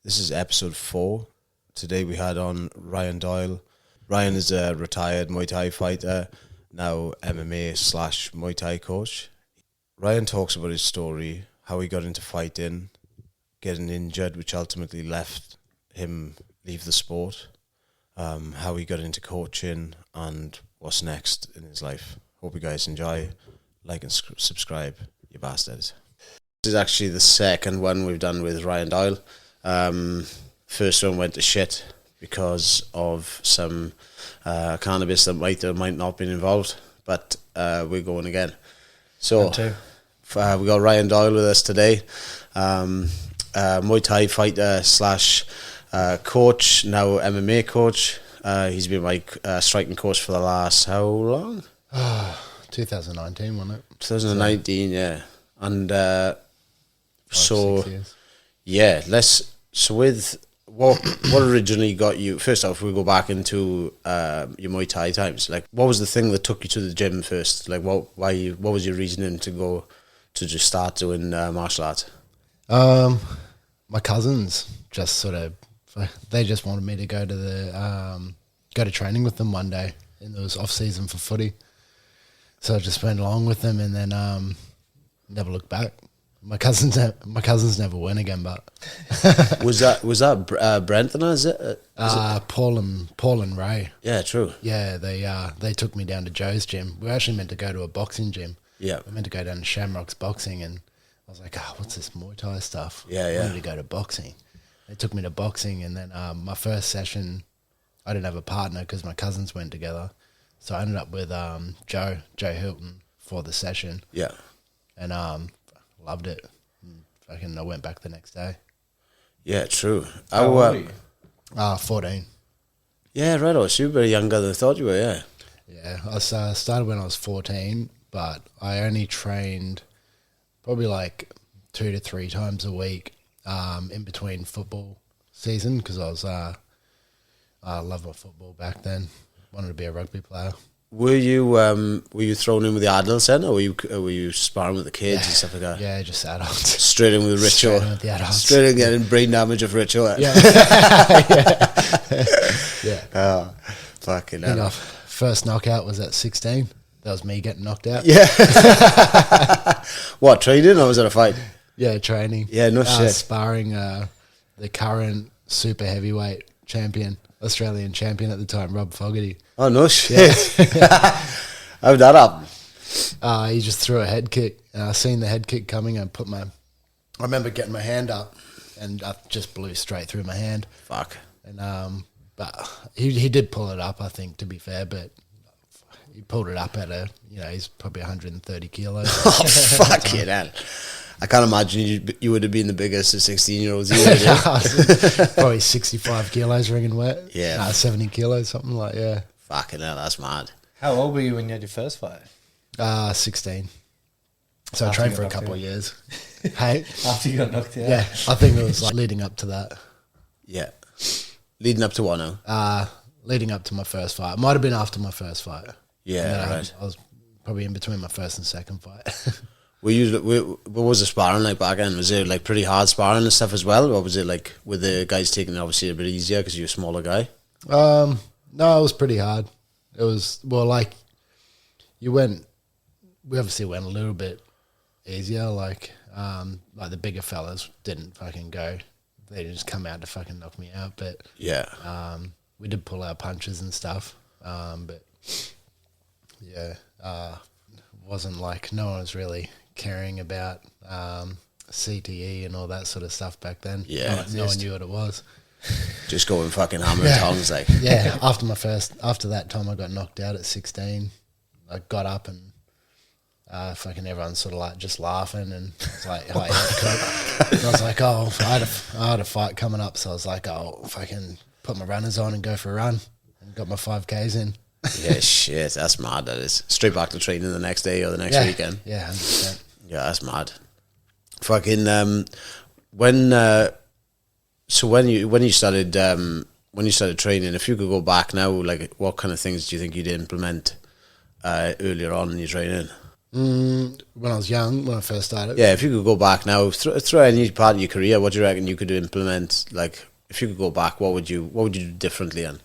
This is episode 4. Today we had on Ryan Doyle. Ryan is a retired Muay Thai fighter, now MMA/Muay Thai coach. Ryan talks about his story, how he got into fighting, getting injured, which ultimately left him leave the sport, how he got into coaching, and what's next in his life. Hope you guys enjoy. Like and subscribe, you bastards. This is actually the second one we've done with Ryan Doyle. First one went to shit because of some cannabis that might or might not been involved, but we're going again. So we got Ryan Doyle with us today, Muay Thai fighter / coach, now MMA coach. He's been my striking coach for the last how long? 2019, wasn't it? 2019, yeah. And 6 years. Yeah, so with what originally got you, first off, we go back into your Muay Thai times. Like, what was the thing that took you to the gym first? Like, what was your reasoning to just start doing martial arts? My cousins just they just wanted me to go to go to training with them one day, and it was off season for footy. So I just went along with them, and then never looked back. My cousins never went again, but was that Brenton? Is it? Paul and Ray? Yeah, true. Yeah, they took me down to Joe's gym. We were actually meant to go to a boxing gym. Yeah, we were meant to go down to Shamrock's boxing, and I was like, what's this Muay Thai stuff? Yeah. I wanted to go to boxing. They took me to boxing, and then my first session, I didn't have a partner because my cousins went together, so I ended up with Joe Hilton for the session. Yeah, and loved it. I went back the next day. Yeah, true. How old were you? 14. Yeah, right. So you were younger than I thought you were. Yeah. Yeah, I started when I was 14, but I only trained probably like 2 to 3 times a week in between football season because I loved my football back then. Wanted to be a rugby player. Were you thrown in with the adults then, or were you sparring with the kids and stuff like that? Yeah, just adults. Straight in with Ritual. Straight in with the adults. Straight in getting brain damage of Ritual. Yeah. Yeah. Oh, fucking hell. First knockout was at 16. That was me getting knocked out. Yeah. What, training or was it a fight? Yeah, training. Yeah, no shit. Sparring the current super heavyweight champion, Australian champion at the time, Rob Fogarty. Oh, no shit. Yeah. How'd that happen? He just threw a head kick, and I seen the head kick coming and I remember getting my hand up, and I just blew straight through my hand. Fuck. And but he did pull it up, I think, to be fair, but he pulled it up at he's probably 130 kilos. Oh, fucking hell. I can't imagine you would have been the biggest of 16-year-olds either. Probably 65 kilos ringing wet. Yeah. 70 kilos, something like, yeah. Fucking hell, that's mad. How old were you when you had your first fight? 16. So I trained for a couple of years. Hey? After you got knocked out? Yeah, I think it was like leading up to that. Yeah. Leading up to what now? Leading up to my first fight. It might have been after my first fight. Yeah, right. I was probably in between my first and second fight. What was the sparring like back then? Was it like pretty hard sparring and stuff as well? Or was it like, were the guys taking it obviously a bit easier because you're a smaller guy? No, it was pretty hard. It was, we obviously went a little bit easier, like the bigger fellas didn't fucking go. They didn't just come out to fucking knock me out, but yeah, we did pull our punches and stuff, but yeah, wasn't like no one was really caring about CTE and all that sort of stuff back then. Yeah, no one knew what it was. Just going fucking hammer and tongs like. Yeah, after that time I got knocked out at 16, I got up and fucking everyone's sort of like just laughing, and I was like, and I was like, I had a fight coming up, so I was like, fucking put my runners on and go for a run, and got my 5Ks in. Yeah, shit, that's mad. That is straight back to training the next day or the next weekend. Yeah, 100%. Yeah, that's mad. Fucking when you started training, if you could go back now, like what kind of things do you think you'd implement earlier on in your training? When I was young, when I first started. Yeah, if you could go back now, through any part of your career, what do you reckon you could implement? Like, if you could go back, what would you do differently? And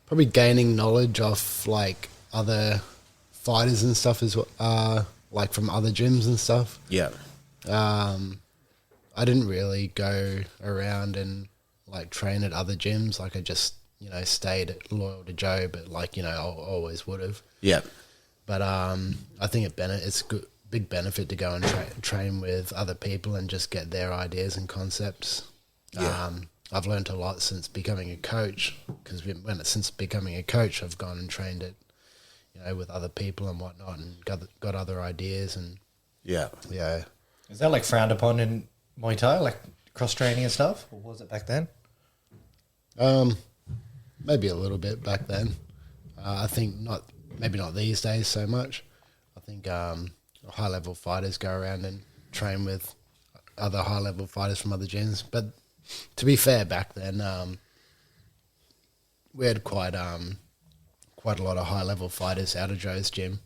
Probably gaining knowledge of like other fighters and stuff as well, like from other gyms and stuff. yeah, I didn't really go around and like train at other gyms. Like I just stayed loyal to Joe, but like I always would have. yeah, But I think it's good, big benefit to go and train with other people and just get their ideas and concepts. Yeah. I've learned a lot since becoming a coach, because since becoming a coach, I've gone and trained it, with other people and whatnot, and got other ideas and yeah. yeah. Is that like frowned upon in Muay Thai, like cross training and stuff? Or was it back then? Maybe a little bit back then. I think maybe not these days so much. I think high level fighters go around and train with other high level fighters from other gyms. But to be fair, back then we had quite a lot of high level fighters out of Joe's gym.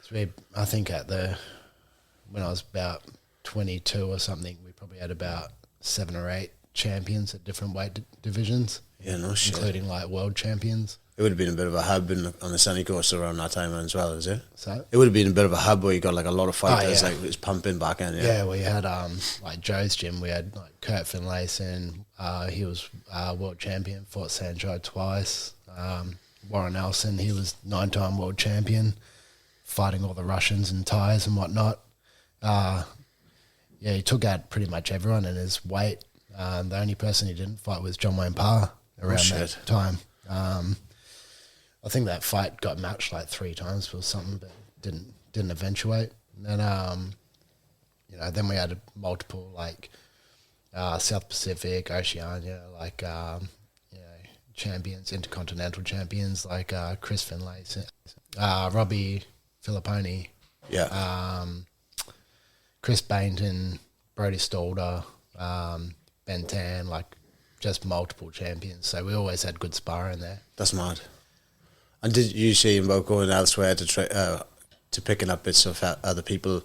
So I think when I was about 22 or something, we probably had about 7 or 8 champions at different weight divisions. Yeah, no shit. Including like world champions. It would have been a bit of a hub on the Sunny Coast around that time as well, is it? So It would have been a bit of a hub where you got like a lot of fighters, yeah. like it's pumping back in. yeah, we had like Joe's gym. We had like Kurt Finlayson. He was world champion. Fought Sancho twice. Warren Nelson. He was 9-time world champion, fighting all the Russians and Thais and whatnot. He took out pretty much everyone in his weight. The only person he didn't fight was John Wayne Parr around that time. I think that fight got matched like 3 times or something, but didn't eventuate. And then then we had multiple like South Pacific, Oceania, like champions, intercontinental champions like Chris Finlayson, Robbie Filipponi, Chris Bainton, Brody Stalder, Ben Tan, like just multiple champions. So we always had good sparring there. That's mad. And did you see about going elsewhere to picking up bits of other people?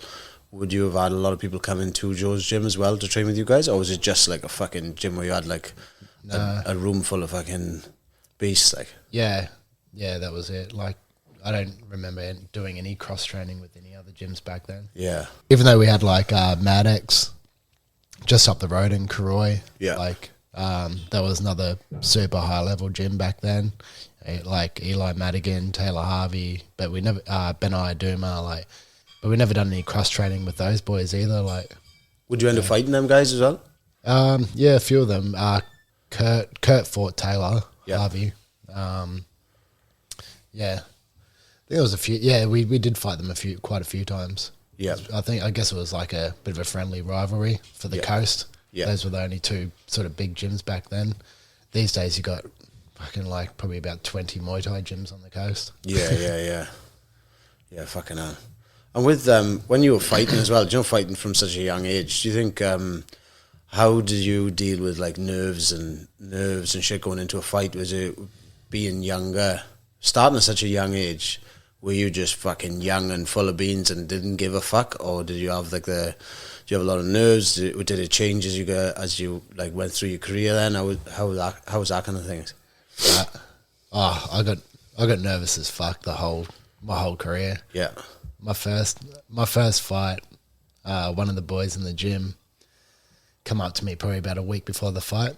Would you have had a lot of people come into Joe's gym as well to train with you guys, or was it just like a fucking gym where you had like a room full of fucking beasts? Like, yeah, that was it. Like I don't remember doing any cross training with any other gyms back then. yeah, Even though we had like Maddox just up the road in Karoi. Yeah. Like that was another super high level gym back then. Like Eli Madigan, Taylor Harvey, but we never Benai Duma, but we never done any cross training with those boys either. Like, would you end up fighting them guys as well? yeah, a few of them. Kurt fought Taylor Harvey. Yeah, I think it was a few. Yeah, we did fight them quite a few times. Yeah, I guess it was like a bit of a friendly rivalry for the coast. Yeah. Those were the only 2 sort of big gyms back then. These days you got fucking like probably about 20 Muay Thai gyms on the coast. yeah, fucking hell. And with when you were fighting as well, fighting from such a young age, do you think how did you deal with like nerves and shit going into a fight? Was it being younger, starting at such a young age? Were you just fucking young and full of beans and didn't give a fuck, or did you have like do you have a lot of nerves? Did it change as you like went through your career? Then how was that kind of thing? I got nervous as fuck my whole career. Yeah, My first fight, one of the boys in the gym come up to me probably about a week before the fight.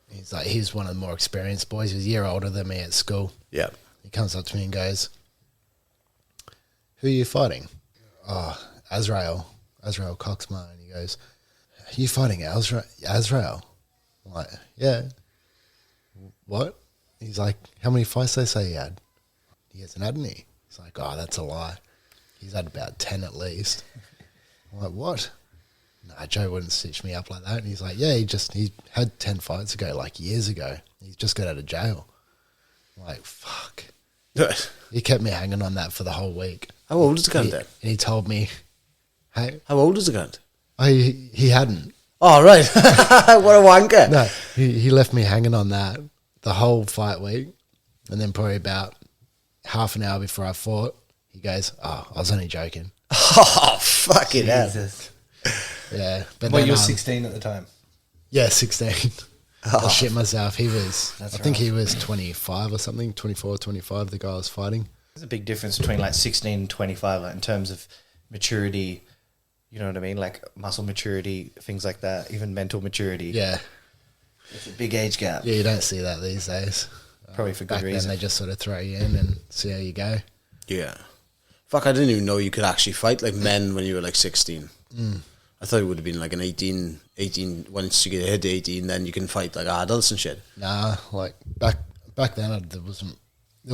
He's one of the more experienced boys. He was a year older than me at school. yeah, He comes up to me and goes, "Who are you fighting?" "Oh, Azrael Coxmar." And he goes, "Are you fighting Azrael?" I'm like, "Yeah." "What?" He's like, "How many fights they say he had?" "He hasn't had any." He's like, "Oh, that's a lie. He's had about 10 at least." I'm like, "What?" "Nah, Joe wouldn't stitch me up like that." And he's like, "Yeah, he had 10 fights ago, like years ago. He just got out of jail." I'm like, fuck. He kept me hanging on that for the whole week. How old is the cunt then? And he told me, hey, How old is the cunt? he hadn't. Oh, right. What a wanker. No, he left me hanging on that the whole fight week. And then probably about half an hour before I fought, he goes, "Oh, I was only joking." Oh, fucking hell. Jesus. Yeah, but Well, then, you were 16 at the time. yeah, 16. I shit myself. He was, That's I think right. he was 25 or something, 24, 25, the guy I was fighting. There's a big difference between like 16 and 25, like in terms of maturity. You know what I mean? Like muscle maturity, things like that, even mental maturity. Yeah. It's a big age gap. Yeah, you don't see that these days. Probably for good Back then reason. they just sort of throw you in and see how you go. Yeah. Fuck, I didn't even know you could actually fight like men when you were like 16. I thought it would have been like an 18, once you get hit 18, then you can fight like adults and shit. Nah, like back then there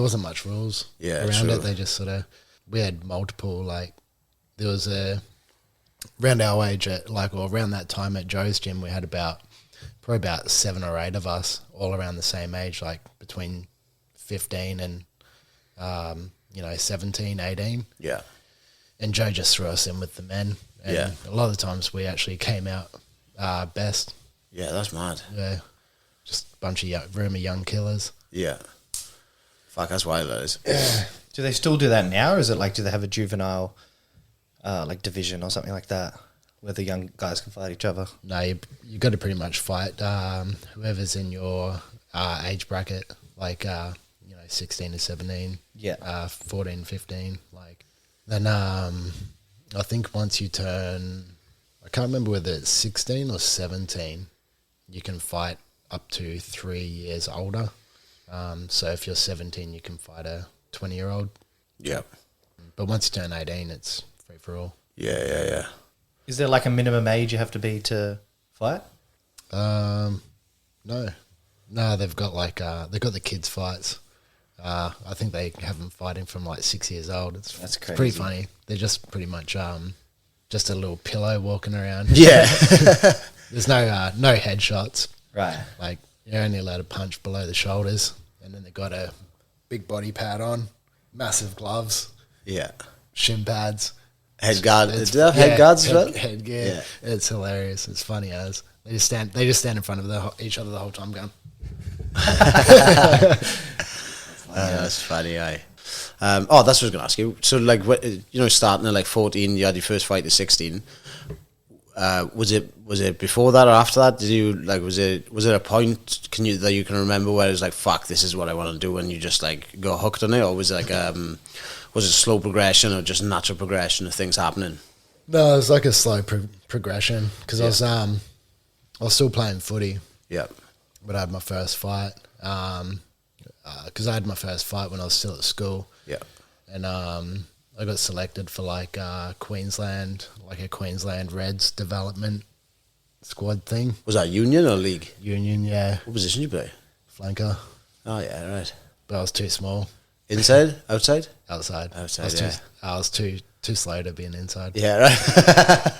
wasn't much rules Yeah, around true. it. They just sort of, we had multiple, like there was around our age at like, or around that time at Joe's gym, we had probably about 7 or 8 of us all around the same age, like between 15 and 17, 18. Yeah. And Joe just threw us in with the men. And Yeah. a lot of the times we actually came out best. Yeah, that's mad. Yeah. Just a bunch of room of young killers. Yeah. Fuck, that's wild, that is. Do they still do that now, or is it like, do they have a juvenile like division or something like that where the young guys can fight each other? No, you got to pretty much fight whoever's in your age bracket, like 16 to 17, Yeah. 14, 15. Like then, I think once you turn, I can't remember whether it's 16 or 17, you can fight up to 3 years older. So if you're 17, you can fight a 20-year-old. Yeah. But once you turn 18, it's free for all. Yeah. Is there like a minimum age you have to be to fight? No, they've got the kids fights. I think they have them fighting from like 6 years old. That's It's pretty crazy. funny. They're just pretty much just a little pillow walking around. Yeah. There's no headshots. Right. Like you're only allowed to punch below the shoulders, and then they've got a big body pad on, massive gloves, Yeah. shin pads. Head guard. It's- Do they have head guards as well? Headgear. Yeah. It's hilarious. It's funny as they just stand in front of each other the whole time going. That's funny, aye. That's what I was going to ask you. So, like, starting at like 14, you had your first fight at 16. Was it before that or after that? Did you like? Was it a point that you can remember where it was like, fuck, this is what I want to do, and you just like go hooked on it, or was it like was it slow progression or just natural progression of things happening? No, it was like a slow progression because I was still playing footy, Yeah, but I had my first fight. Because I had my first fight when I was still at school. yeah, And I got selected for like Queensland, like a Queensland Reds development squad thing. Was that union or league? Union, yeah, What position you play? flanker. Oh yeah, right. But I was too small Inside, outside? outside. Outside, I was too slow to be an inside. Yeah, right.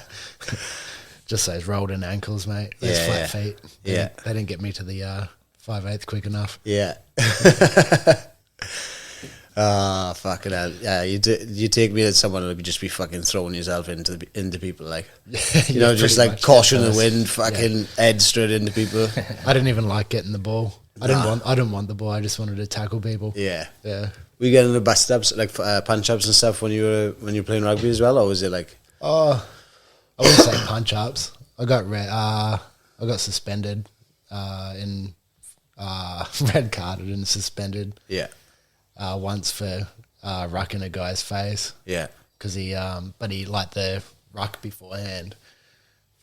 Just those rolled in ankles, mate. Those Yeah, flat yeah. feet. Yeah. They didn't get me to the 5/8 quick enough. Yeah. Fucking hell. Yeah, you take me as someone who would just be fucking throwing yourself into people, like, you know, Yeah, just pretty like much, caution yeah, the first. wind, fucking head straight into people. I didn't even like getting the ball. I didn't want the ball. I just wanted to tackle people. Yeah. Yeah. Were you getting the bust ups, like punch ups and stuff when you were playing rugby as well, or was it like? Oh, I wouldn't say punch ups. I got suspended in red carded and suspended Yeah. once for rucking a guy's face Yeah. because he liked the ruck beforehand.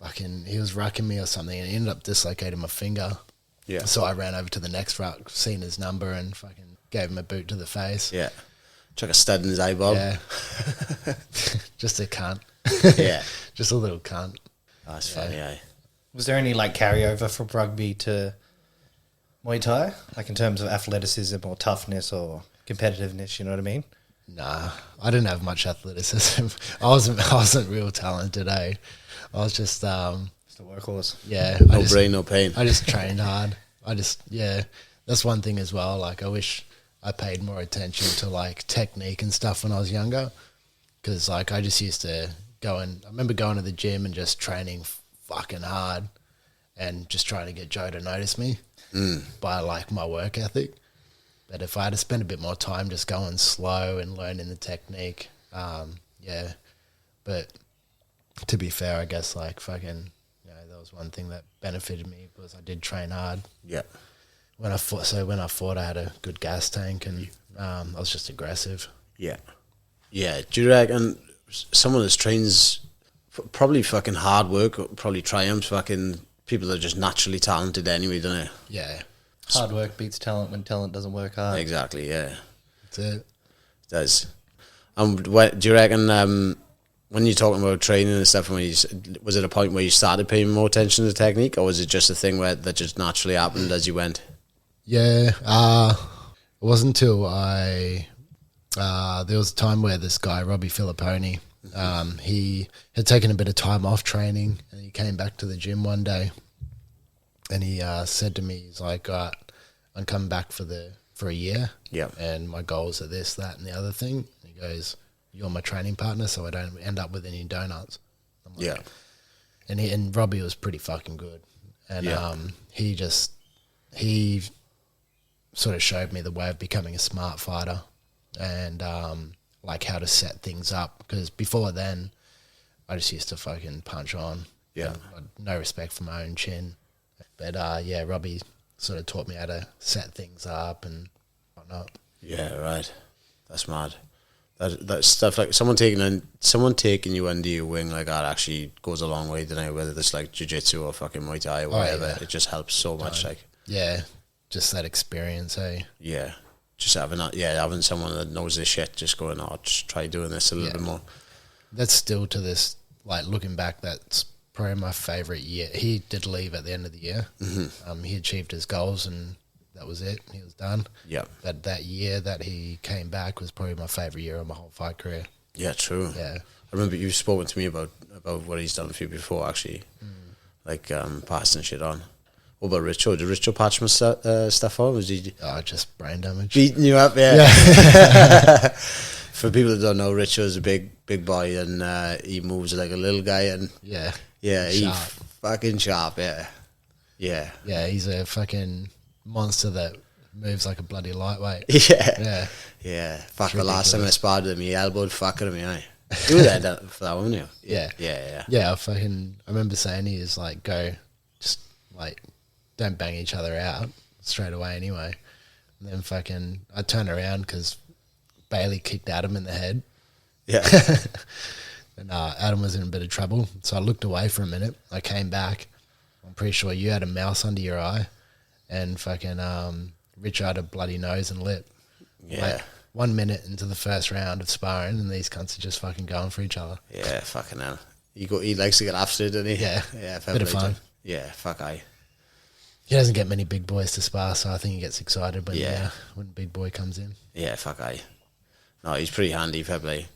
Fucking, he was rucking me or something, and he ended up dislocating my finger. Yeah. So I ran over to the next ruck, seen his number, and fucking gave him a boot to the face. Yeah. Chuck a stud in his eyeball. Yeah. Just a cunt. Yeah. Just a little cunt. That's funny, aye. Was there any like carryover from rugby to Muay Thai, like in terms of athleticism or toughness or competitiveness? You know what I mean? Nah, I didn't have much athleticism. I wasn't real talented, eh? I was just It's the workhorse. yeah. No brain, no pain. I just trained hard. That's one thing as well. Like I wish I paid more attention to like technique and stuff when I was younger, because like I just used to I remember going to the gym and just training fucking hard, and just trying to get Joe to notice me by like my work ethic. But if I had to spend a bit more time just going slow and learning the technique, yeah. But to be fair, I guess like fucking, you know, that was one thing that benefited me was I did train hard. Yeah. When I fought, I had a good gas tank and I was just aggressive. Yeah. Yeah. Do you reckon someone that trains probably fucking hard work probably triumphs fucking people that are just naturally talented anyway, don't they? Yeah. Hard work beats talent when talent doesn't work hard. Exactly, yeah. That's it. It does. Do you reckon when you're talking about training and stuff, was it a point where you started paying more attention to technique, or was it just a thing where that just naturally happened as you went? Yeah. It wasn't until there was a time where this guy, Robbie Filipponi, he had taken a bit of time off training and he came back to the gym one day and he said to me, he's like, all right, I'm coming back for a year. Yeah. And my goals are this, that, and the other thing. And he goes, you're my training partner, so I don't end up with any donuts. I'm like, Yeah. And Robbie was pretty fucking good. And Yeah. he sort of showed me the way of becoming a smart fighter and like how to set things up. Because before then, I just used to fucking punch on. Yeah. I had no respect for my own chin. But yeah, Robbie sort of taught me how to set things up and whatnot. Yeah, right. That's mad. That stuff, like someone taking you under your wing like that actually goes a long way, doesn't it? Whether it's like jiu-jitsu or fucking Muay Thai or whatever, yeah. it just helps so much. Like, Yeah, just that experience, hey? yeah, just having someone that knows their shit, just going, oh, just try doing this a little bit more. That's still to this, like looking back, that's probably my favourite year. He did leave at the end of the year. Mm-hmm. He achieved his goals and that was it. He was done. Yeah. But that year that he came back was probably my favourite year of my whole fight career. Yeah, true. Yeah. I remember you've spoken to me about what he's done for you before, actually, like passing shit on. What about Richo? Did Richo patch my stuff on? Was he Just brain damage. beating you up? Yeah. For people that don't know, Richo is a big boy, and he moves like a little guy, and Yeah. he's fucking sharp. Yeah. Yeah. Yeah, he's a fucking monster that moves like a bloody lightweight. Yeah. Yeah. Fuck, the last time I ridiculous. sparred with him, he elbowed fuck out of me, aye. You were there for that, weren't you? Yeah. Yeah. Yeah, I remember saying he is like, go, just like, don't bang each other out straight away anyway. And then I turned around because Bailey kicked Adam in the head. Yeah. And Adam was in a bit of trouble. So I looked away for a minute. I came back. I'm pretty sure you had a mouse under your eye. And Richard had a bloody nose and lip. Yeah. Like, 1 minute into the first round of sparring and these cunts are just fucking going for each other. Yeah, fucking hell. He likes to get after it, doesn't he? Yeah. Yeah, Bit of fun. Yeah, fuck aye. He doesn't get many big boys to spar, so I think he gets excited when big boy comes in. Yeah, fuck aye. No, he's pretty handy, fair play.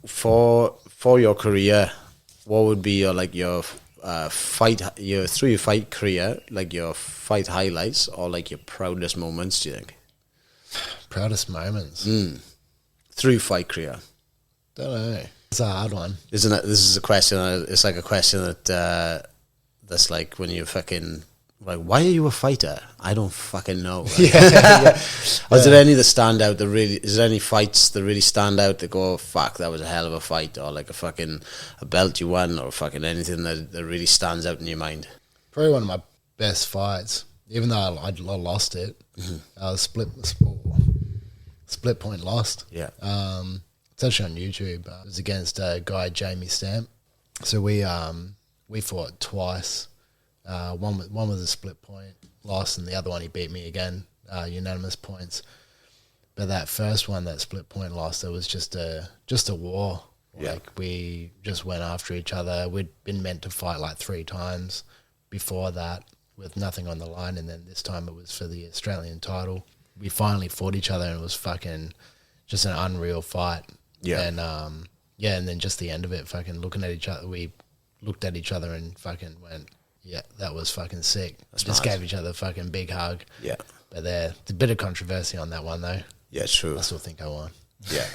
For your career, what would be your fight through your fight career, like your fight highlights or like your proudest moments, do you think? Proudest moments? Through fight career. Don't know. It's a hard one. Isn't it? This is a question. It's like a question that that's like when you're fucking like, why are you a fighter? I don't fucking know. Right? Is there any that stand out? Is there any fights that really stand out that go, fuck, that was a hell of a fight, or like a belt you won, or fucking anything that really stands out in your mind? Probably one of my best fights, even though I lost it. Split point lost. Yeah. It's actually on YouTube. It was against a guy, Jamie Stamp. So we fought twice. One was a split point loss, and the other one he beat me again, unanimous points. But that first one, that split point loss, it was just a war. Yeah. Like we just went after each other. We'd been meant to fight like 3 times before that with nothing on the line, and then this time it was for the Australian title. We finally fought each other, and it was fucking just an unreal fight. Yeah. And and then just the end of it, fucking looking at each other, we looked at each other and fucking went, yeah, that was fucking sick. Just nice. Gave each other a fucking big hug. Yeah. But there's a bit of controversy on that one though. Yeah, true. I still think I won. Yeah.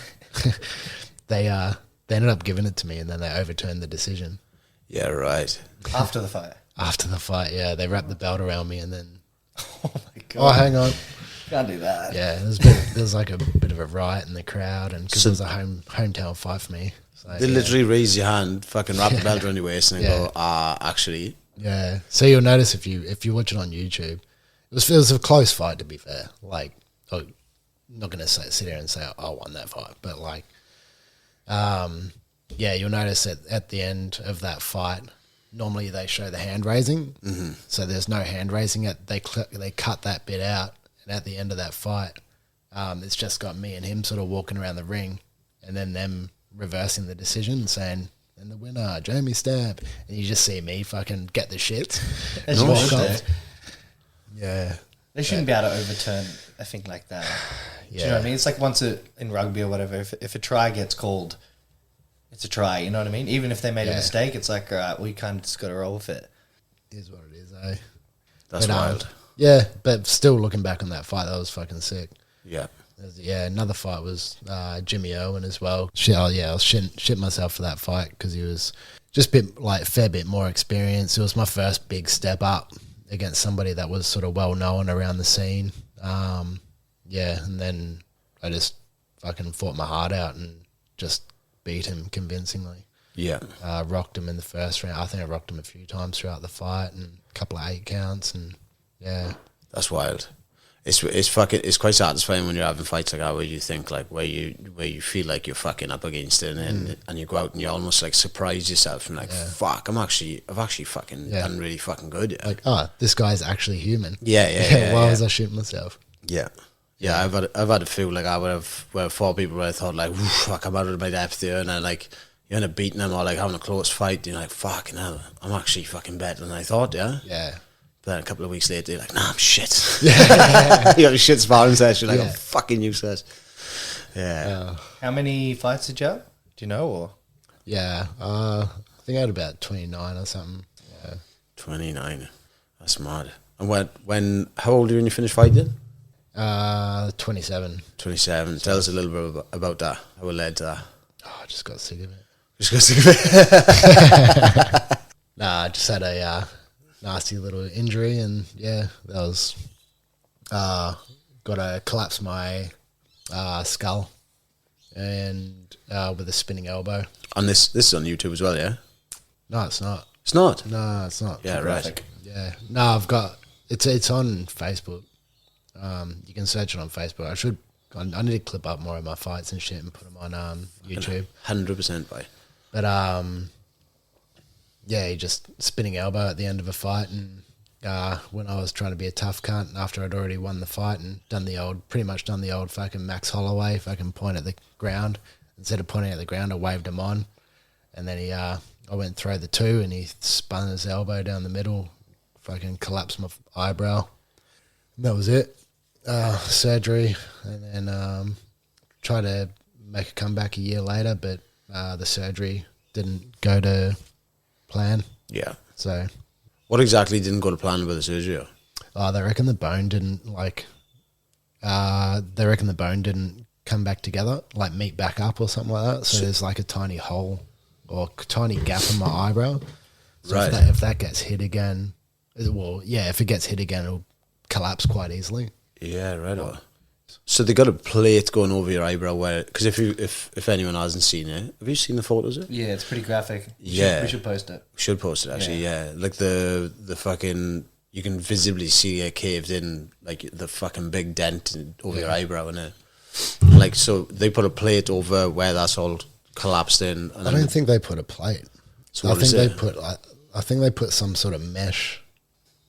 They ended up giving it to me, and then they overturned the decision. Yeah, right. After the fight. After the fight, yeah, they wrapped the belt around me, and then Oh my god. oh, hang on, Can't do that. Yeah, there was like a bit of a riot in the crowd, and because it was a hometown fight for me. So, They literally raise your hand, fucking wrap the belt around your waist, and then Yeah. go, actually. Yeah. So you'll notice if you watch it on YouTube, it was a close fight, to be fair. Like, I'm not going to sit here and say I won that fight, but like, yeah, you'll notice that at the end of that fight, normally they show the hand raising. Mm-hmm. So there's no hand raising. They cut that bit out, and at the end of that fight, it's just got me and him sort of walking around the ring, and then them reversing the decision, saying, "And the winner, Jamie Stamp," and you just see me fucking get the shits. As you Walk should. off. Yeah. They shouldn't be able to overturn a thing like that. Do you know what I mean? It's like in rugby or whatever, if a try gets called, it's a try, you know what I mean? Even if they made a mistake, it's like, all right, we kind of just got to roll with it. It is what it is, eh? That's wild. Yeah, but still looking back on that fight, that was fucking sick. Yeah. Another fight was Jimmy Owen as well. I was shit myself for that fight because he was just a fair bit more experienced. It was my first big step up against somebody that was sort of well known around the scene. And then I just fucking fought my heart out and just beat him convincingly. Yeah. Rocked him in the first round. I think I rocked him a few times throughout the fight and a couple of 8 counts, and yeah. That's wild. It's quite satisfying when you're having fights like that where you think like where you feel like you're fucking up against it, and you go out and you almost like surprise yourself and like fuck, I've actually fucking done really fucking good. Yeah. Like, this guy's actually human. Yeah. Why was I shooting myself? Yeah. Yeah, I've had a feel like I would have fought people where I thought like, fuck, I'm out of my depth here, and I like you end up beating them or like having a close fight, you're like, fucking hell, I'm actually fucking better than I thought, yeah. Yeah. But then a couple of weeks later, you're like, nah, I'm shit. You got a shit sparring session, like, I'm fucking useless. Yeah. How many fights did you have? Do you know? Or Yeah. I think I had about 29 or something. Yeah. 29. That's mad. And how old were you when you finished fighting? 27. 27. Tell us a little bit about that. How it led to that. Oh, I just got sick of it. Just got sick of it. Nah, I just had a nasty little injury, and yeah, that was got to collapse my skull and with a spinning elbow. And this is on YouTube as well, yeah? No, it's not. It's not? No, it's not. Yeah, right. Yeah. No, I've got it's on Facebook. You can search it on Facebook. I need to clip up more of my fights and shit and put them on YouTube. 100% by. But yeah, he just spinning elbow at the end of a fight, and when I was trying to be a tough cunt after I'd already won the fight and pretty much done the old fucking Max Holloway, fucking point at the ground. Instead of pointing at the ground, I waved him on, and then I went throw the 2, and he spun his elbow down the middle, fucking collapsed my eyebrow. And that was it. Surgery, and then tried to make a comeback a year later, but the surgery didn't go to plan. Yeah. So what exactly didn't go to plan with the surgery? they reckon the bone didn't come back together, like meet back up or something like that. So there's like a tiny hole or tiny gap in my eyebrow. So right. If that gets hit again, if it gets hit again, it'll collapse quite easily. Yeah, right on. So they got a plate going over your eyebrow because if anyone hasn't seen it, have you seen the photos of it? yeah, it's pretty graphic. We should post it. We should post it actually, yeah. Like the fucking, you can visibly see it caved in, like the fucking big dent over your eyebrow, innit? Like, so they put a plate over where that's all collapsed in. And I don't think they put a plate. So I think they put some sort of mesh.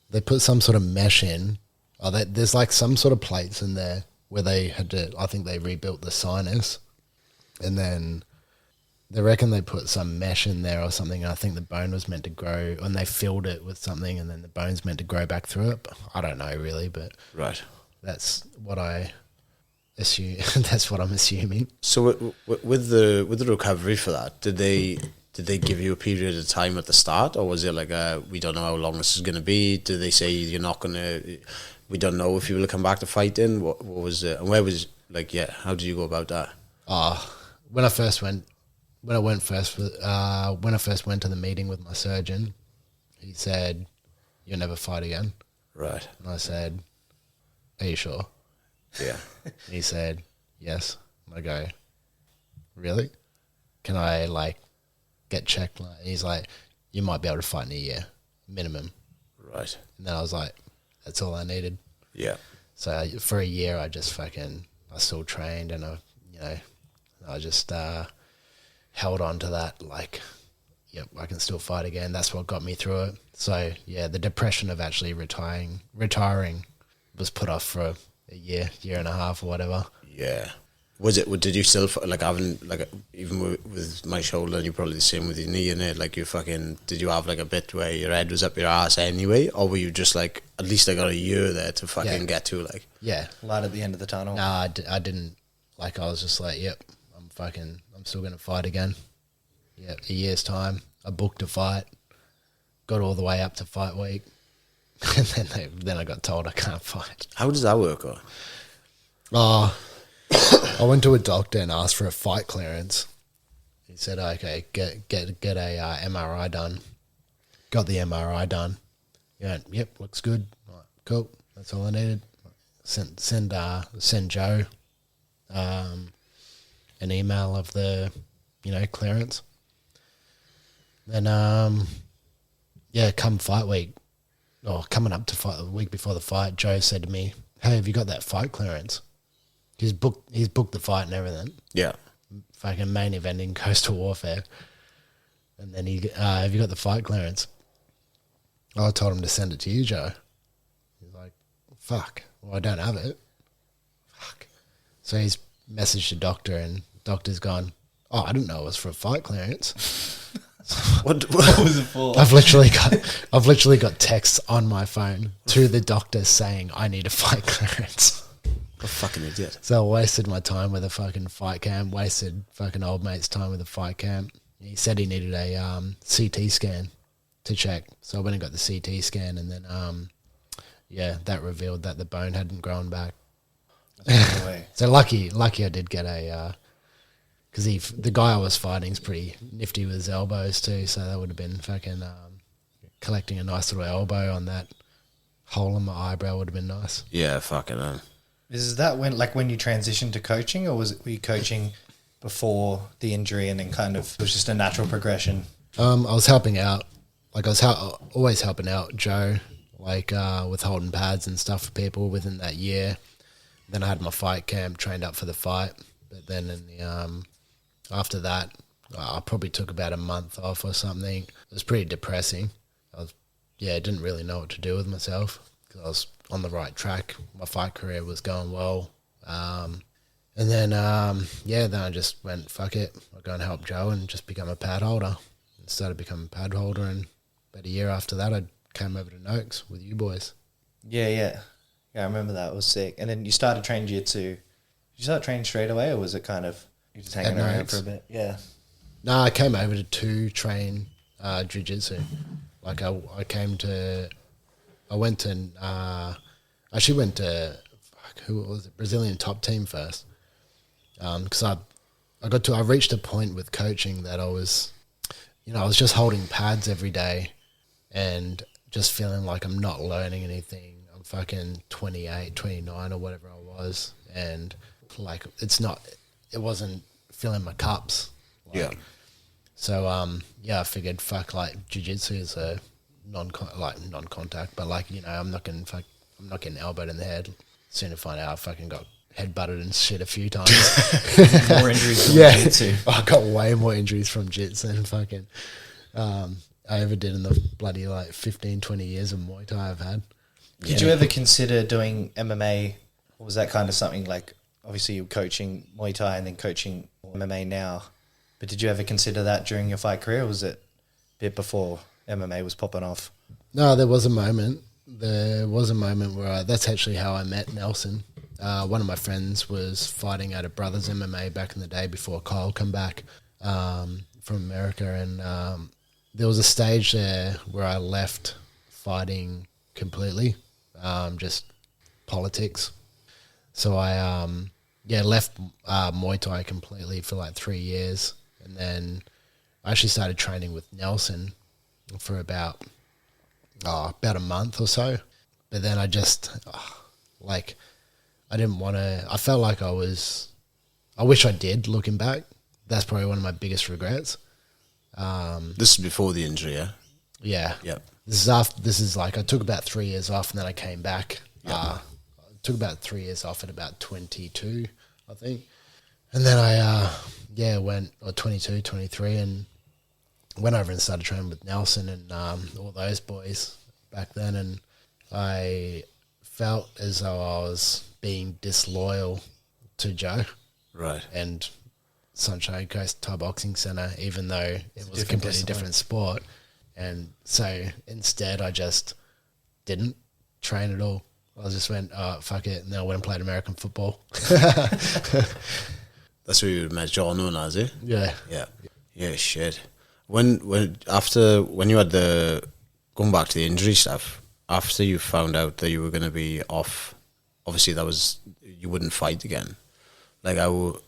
They put some sort of mesh in. There's like some sort of plates in there where they had to, I think they rebuilt the sinus, and then they reckon they put some mesh in there or something, and I think the bone was meant to grow, and they filled it with something, and then the bone's meant to grow back through it. But I don't know really, but right. That's what I assume. That's what I'm assuming. So with the recovery for that, did they give you a period of time at the start, or was it like we don't know how long this is going to be? Did they say you're not going to? We don't know if you will come back to fighting. What was it? And where was how did you go about that? When I first went to the meeting with my surgeon, he said, "You'll never fight again." Right. And I said, "Are you sure?" Yeah. And he said, yes. I go, really? Can I, like, get checked? Like, he's like, you might be able to fight in a year, minimum. Right. And then I was like, that's all I needed. Yeah. So for a year, I just I still trained, and I just held on to that, like, yep, I can still fight again. That's what got me through it. So yeah, the depression of actually retiring was put off for a year and a half or whatever. Yeah. Did you still, like, having, like, even with my shoulder, and you're probably the same with your knee in it, like, did you have, like, a bit where your head was up your ass anyway, or were you just like, at least I got a year there to fucking get to, like? Yeah. Light at the end of the tunnel. Nah, I didn't, like, I was just like, yep, I'm still going to fight again. Yeah, a year's time, I booked a fight, got all the way up to fight week, and then I got told I can't fight. How does that work? Or? Oh, I went to a doctor and asked for a fight clearance. He said, okay, get a MRI done. Got the MRI done. Yeah, yep, looks good. Right, cool, that's all I needed. Send Joe an email of the, clearance. Then, come fight week, or coming up to fight the week before the fight, Joe said to me, hey, have you got that fight clearance? He's booked the fight and everything. Yeah. Fucking main eventing Coastal Warfare. And then have you got the fight clearance? I told him to send it to you, Joe. He's like, fuck, well, I don't have it. Fuck. So he's messaged the doctor, and doctor's gone, oh, I didn't know it was for a fight clearance. What was it for? I've literally got texts on my phone to the doctor saying I need a fight clearance. What a fucking idiot. So I wasted my time with a fucking fight camp, wasted fucking old mate's time with a fight camp. He said he needed a CT scan to check. So I went and got the CT scan, and then, that revealed that the bone hadn't grown back. So lucky I did get a, because the guy I was fighting is pretty nifty with his elbows too, so that would have been fucking collecting a nice little elbow on that hole in my eyebrow would have been nice. Yeah, fucking hell. Is that when you transitioned to coaching, or were you coaching before the injury and then kind of it was just a natural progression? I was helping out. Like I was always helping out Joe, like with holding pads and stuff for people within that year. Then I had my fight camp, trained up for the fight. But then in the after that, I probably took about a month off or something. It was pretty depressing. I didn't really know what to do with myself because I was on the right track. My fight career was going well. And then I just went, fuck it. I'll go and help Joe and just become a pad holder. And started becoming a pad holder. And about a year after that, I came over to Noakes with you boys. Yeah, I remember that. It was sick. And then you started training jiu-jitsu. Did you start training straight away, or was it kind of you just hanging around for a bit? Yeah. No, I came over to train jiu-jitsu. Like I went to who was it? Brazilian top team first. Because I reached a point with coaching that I was just holding pads every day and just feeling like I'm not learning anything. I'm fucking 28, 29 or whatever I was. And like, it wasn't filling my cups. Yeah. So, I figured like jiu-jitsu is a non-contact, but like, I'm not getting elbowed in the head. Soon to find out I fucking got head-butted and shit a few times. More injuries from jiu-jitsu. I got way more injuries from jiu-jitsu than fucking I ever did in the bloody 15, 20 years of Muay Thai I've had. Did you ever consider doing MMA, or was that kind of something like, obviously you're coaching Muay Thai and then coaching MMA now, but did you ever consider that during your fight career, or was it a bit before MMA was popping off? No, there was a moment. Where that's actually how I met Nelson. One of my friends was fighting at a Brothers MMA back in the day before Kyle come back from America, and there was a stage there where I left fighting completely, just politics. So I left Muay Thai completely for like 3 years, and then I actually started training with Nelson for about a month or so. But then I just I didn't want to. I felt like I wish I did. Looking back, that's probably one of my biggest regrets. This is before the injury, yeah. Yeah. Yep. This is like I took about 3 years off and then I came back. I took about 3 years off at about 22, I think. And then I went 22, 23 and went over and started training with Nelson and all those boys back then, and I felt as though I was being disloyal to Joe. Right. And Sunshine Coast Thai Boxing Centre, even though it was a completely different sport. And so instead I just didn't train at all. I just went, fuck it, and then I went and played American football. That's where you met John known as, eh? Yeah. Yeah, shit. When you had going back to the injury stuff, after you found out that you were going to be off, obviously you wouldn't fight again. Like how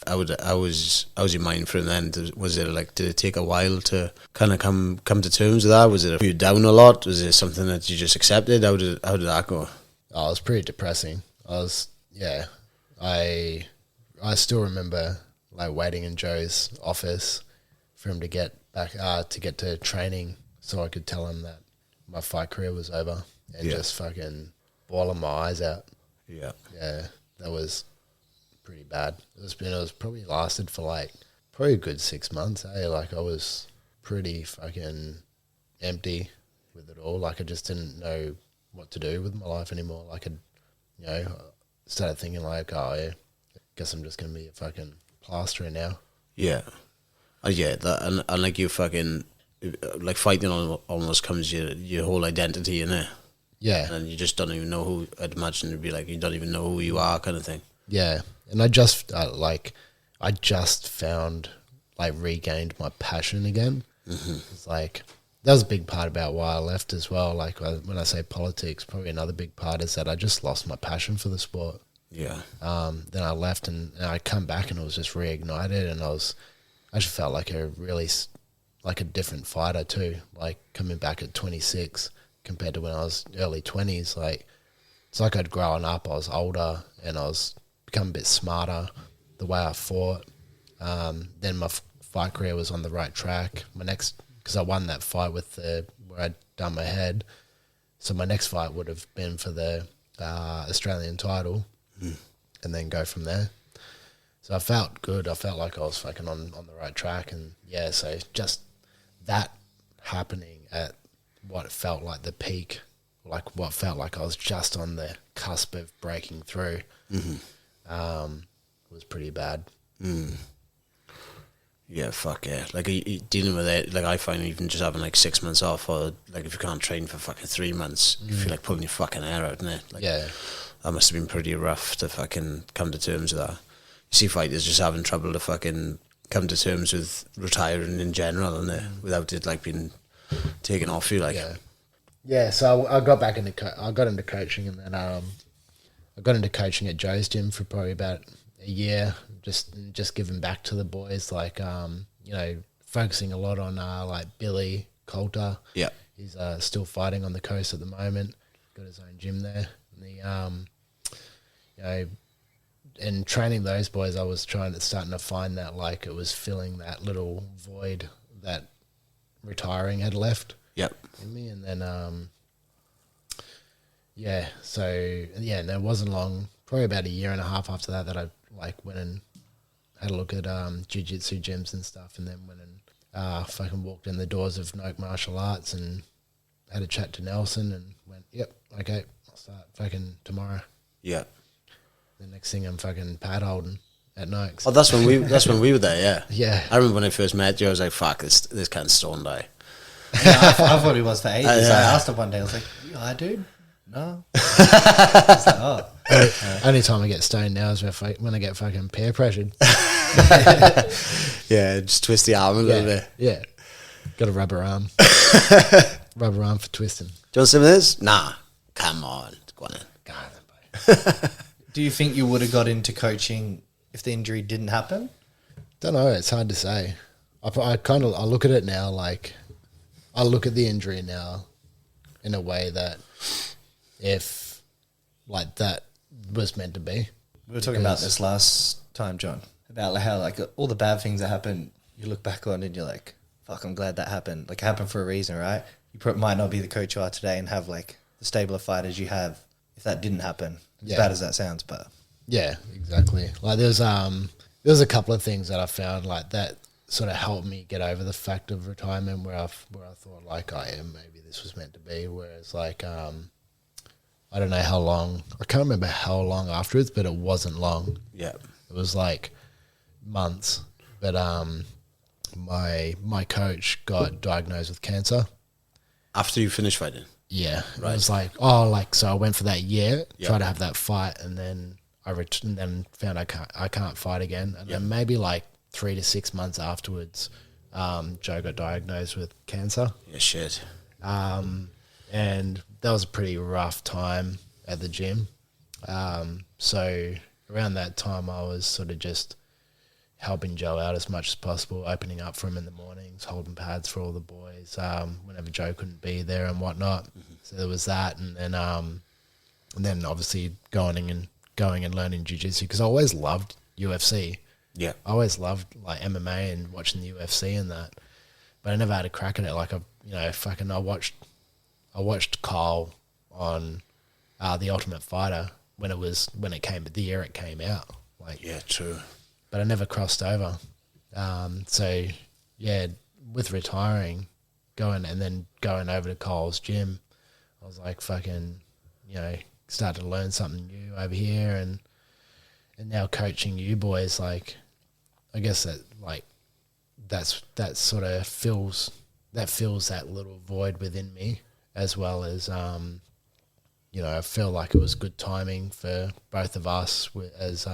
was your mind for it then? Was it like, did it take a while to kind of come to terms with that? Was it, were you down a lot? Was it something that you just accepted? How did that go? Oh, it was pretty depressing. I still remember like waiting in Joe's office for him to get back to get to training so I could tell him that my fight career was over and just fucking bawling my eyes out. Yeah. Yeah, that was pretty bad. It was probably lasted for probably a good 6 months, eh? Like I was pretty fucking empty with it all. Like I just didn't know what to do with my life anymore. Like I started thinking like, oh yeah, guess I'm just gonna be a fucking plasterer now. Yeah. And like you fucking, like fighting almost comes your whole identity in it. Yeah. And you just don't even know who, I'd imagine it'd be like you don't even know who you are kind of thing. Yeah. And I just found, regained my passion again. Mm-hmm. It's like, that was a big part about why I left as well. Like when I say politics, probably another big part is that I just lost my passion for the sport. Yeah. Then I left and I come back and it was just reignited, and I just felt like a different fighter too. Like coming back at 26 compared to when I was early 20s. Like it's like I'd grown up. I was older and I was become a bit smarter the way I fought. Then my fight career was on the right track. Because I won that fight where I'd done my head. So my next fight would have been for the Australian title. And then go from there. So I felt good. I felt like I was fucking on the right track. And yeah, so just that happening at what felt like the peak, like what felt like I was just on the cusp of breaking through, was pretty bad. Yeah, fuck yeah. Like dealing with it, like I find even just having like 6 months off, or like if you can't train for fucking 3 months, you feel like pulling your fucking hair out, innit? Like, yeah. That must have been pretty rough to fucking come to terms with that. You see fighters just having trouble to fucking come to terms with retiring in general, and without it like being taken off you, like. Yeah. So I got back into I got into coaching, and then I got into coaching at Joe's gym for probably about a year, just giving back to the boys, like focusing a lot on like Billy Coulter. Yeah, he's still fighting on the coast at the moment. Got his own gym there. And training those boys, I was starting to find that like it was filling that little void that retiring had left. Yep. In me, and then and there wasn't long, probably about a year and a half after that I like went and had a look at jiu-jitsu gyms and stuff, and then went and fucking walked in the doors of Noak Martial Arts and had a chat to Nelson and went, yep, okay, I'll start fucking tomorrow. Yeah. The next thing I'm fucking pad holding at Noak's. Oh, that's when we were there, yeah. Yeah. I remember when I first met you, I was like, fuck, this can't stone die. Yeah, I thought he was for ages. I asked him one day, I was like, you are, dude? No. I was like, Only time I get stoned now is when I get fucking peer pressured. Yeah, just twist the arm a little bit. Yeah. Got a rubber arm. Rubber arm for twisting. Do you want some of this? Nah. Come on. Go on in. Go on then, boy. do you think you would have got into coaching if the injury didn't happen? Don't know. It's hard to say. I look at it now like I look at the injury now in a way that if like that was meant to be. We were talking about this last time, John, about how like all the bad things that happen, you look back on and you're like, fuck, I'm glad that happened. Like, it happened for a reason, right? You might not be the coach you are today and have like the stable of fighters you have if that didn't happen. As bad as that sounds, but yeah, exactly. Like there's a couple of things that I found like that sort of helped me get over the fact of retirement where I thought like maybe this was meant to be. Whereas like I don't know how long, I can't remember how long afterwards, but it wasn't long. Yeah, it was like months. But my coach got diagnosed with cancer. After you finished fighting? Yeah. Right. It was like, so I went for that year, tried to have that fight, and then then found I can't fight again. And then maybe like 3 to 6 months afterwards, Joe got diagnosed with cancer. Yeah, shit. And that was a pretty rough time at the gym. So around that time, I was sort of just helping Joe out as much as possible, opening up for him in the mornings, holding pads for all the boys, whenever Joe couldn't be there and whatnot. Mm-hmm. So there was that, and then obviously going and learning jiu-jitsu, because I always loved UFC. Yeah, I always loved like MMA and watching the UFC and that, but I never had a crack at it. Like I watched Kyle on The Ultimate Fighter the year it came out. Like, yeah, true. But I never crossed over. So yeah, with retiring, going over to Kyle's gym, I was like fucking, start to learn something new over here, and now coaching you boys, like, I guess that sort of fills that little void within me, as well as I feel like it was good timing for both of us as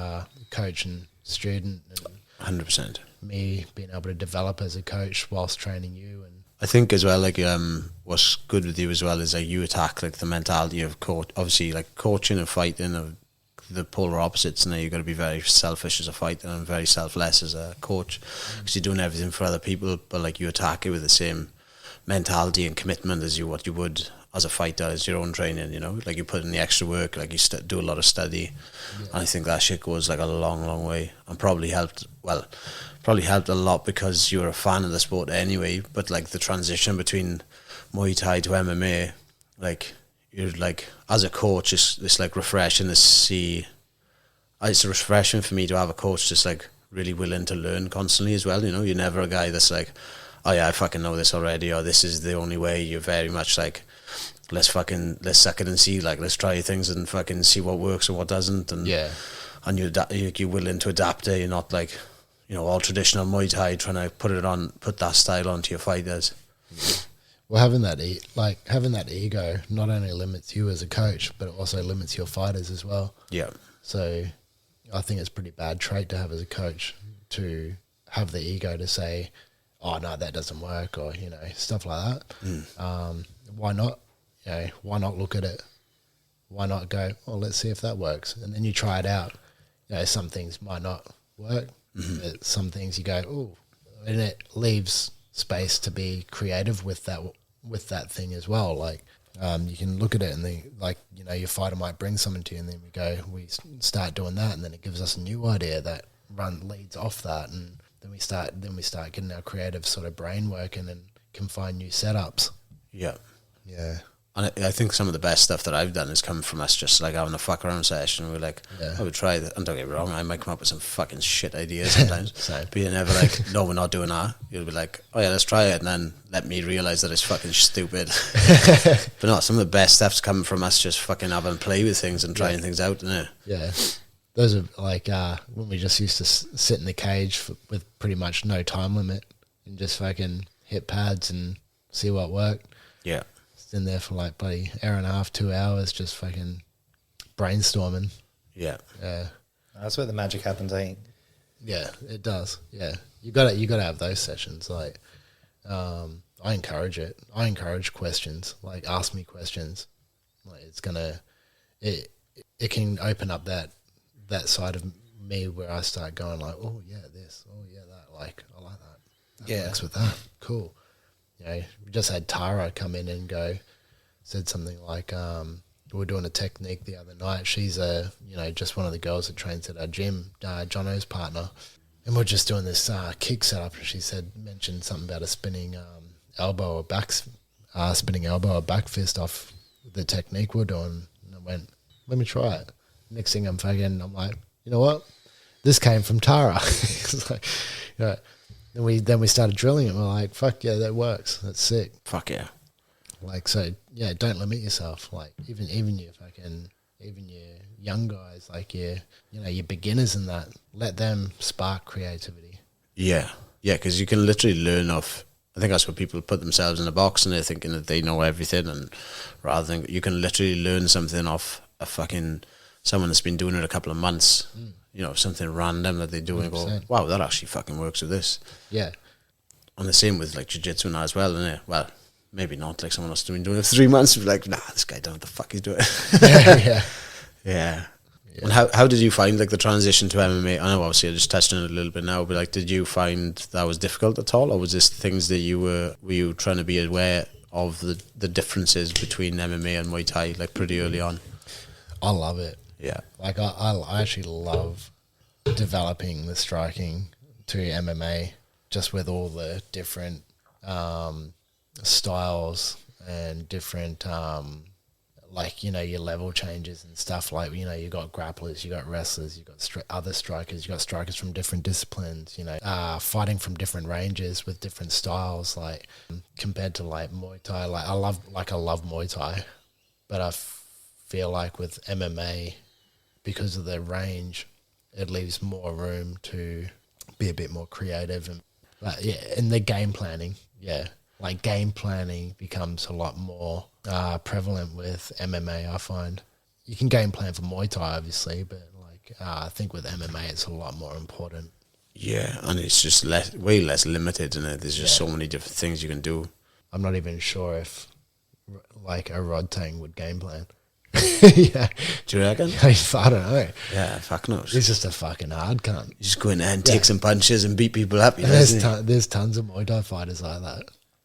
coach and student, and 100%. me being able to develop as a coach whilst training you. And I think as well, like, what's good with you as well is like you attack like the mentality of coach. Obviously, like coaching and fighting are the polar opposites, and you've got to be very selfish as a fighter and very selfless as a coach, because you're doing everything for other people, but like you attack it with the same mentality and commitment as what you would as a fighter, as your own training, like you put in the extra work, like you do a lot of study. And I think that shit goes like a long way, and probably helped a lot because you're a fan of the sport anyway, but like the transition between Muay Thai to MMA, like you're like, as a coach, it's like refreshing to see. It's refreshing for me to have a coach just like really willing to learn constantly as well. You're never a guy that's like, oh yeah, I fucking know this already, or this is the only way. You're very much like, let's suck it and see, like, let's try things and fucking see what works and what doesn't. And and you're willing to adapt it. You're not like, all traditional Muay Thai trying to put that style onto your fighters. Well, having that ego not only limits you as a coach, but it also limits your fighters as well. Yeah. So I think it's a pretty bad trait to have as a coach, to have the ego to say, oh no, that doesn't work, or stuff like that. Why not? Why not look at it? Why not go, well, let's see if that works, and then you try it out. Some things might not work, but some things you go, oh, and it leaves space to be creative with that thing as well. Like, you can look at it and think, like, your fighter might bring something to you, and then we start doing that, and then it gives us a new idea that leads off that, and then we start getting our creative sort of brain working and can find new setups. Yeah. And I think some of the best stuff that I've done has come from us just like having a fuck around session. We're like, I would try that. And don't get me wrong, I might come up with some fucking shit ideas sometimes. But you're never like, no, we're not doing that. You'll be like, oh yeah, let's try it. And then let me realise that it's fucking stupid. But no, some of the best stuff's come from us just fucking having a play with things and trying things out, isn't it? Yeah. Those are like when we just used to sit in the cage with pretty much no time limit and just fucking hit pads and see what worked. Yeah. In there for like bloody hour and a half, 2 hours, just fucking brainstorming. Yeah. That's where the magic happens, I think. Yeah, it does. Yeah, you got to have those sessions. Like, I encourage it. I encourage questions. Like, ask me questions. Like, it can open up that side of me where I start going like, oh yeah, this, oh yeah, that. Like, I like that. That works with that. Cool. We just had Tara come in and said something like, we were doing a technique the other night. She's just one of the girls that trains at our gym, Jono's partner. And we're just doing this kick setup, and she mentioned something about a spinning elbow or back fist off the technique we're doing. And I went, let me try it. Next thing I'm like, you know what? This came from Tara. It's like, then we started drilling it. And we're like, fuck yeah, that works. That's sick. Fuck yeah. Like, so yeah, don't limit yourself. Like even your young guys, like your beginners and that, let them spark creativity. Yeah, because you can literally learn off. I think that's what people put themselves in a box and they're thinking that they know everything, and rather than you can literally learn something off a fucking someone that's been doing it a couple of months. Something random that they do and go, wow, that actually fucking works with this. Yeah. And the same with like jiu-jitsu now as well, isn't it? Well, maybe not. Like someone else has been doing it for 3 months, like, nah, this guy don't know what the fuck he's doing. Yeah. And how did you find like the transition to MMA? I know obviously I just touched on it a little bit now, but like, did you find that was difficult at all, or was this things that were you trying to be aware of the differences between MMA and Muay Thai like pretty early on? I love it. Yeah. Like I actually love developing the striking to MMA, just with all the different styles and different your level changes and stuff. Like, you got grapplers, you got wrestlers, you got other strikers, you got strikers from different disciplines, fighting from different ranges with different styles, like compared to like Muay Thai. Like I love Muay Thai, but I feel like with MMA, because of the range, it leaves more room to be a bit more creative. And and the game planning, like game planning becomes a lot more prevalent with MMA. I find you can game plan for Muay Thai obviously, but like I think with MMA it's a lot more important. Yeah, and it's just way less limited, and there's just so many different things you can do. I'm not even sure if like a Rod Tang would game plan. Yeah, do you reckon? I don't know. Yeah, fuck knows. He's just a fucking hard cunt. You just go in there and take some punches and beat people up. There's tons of Muay Thai fighters like that.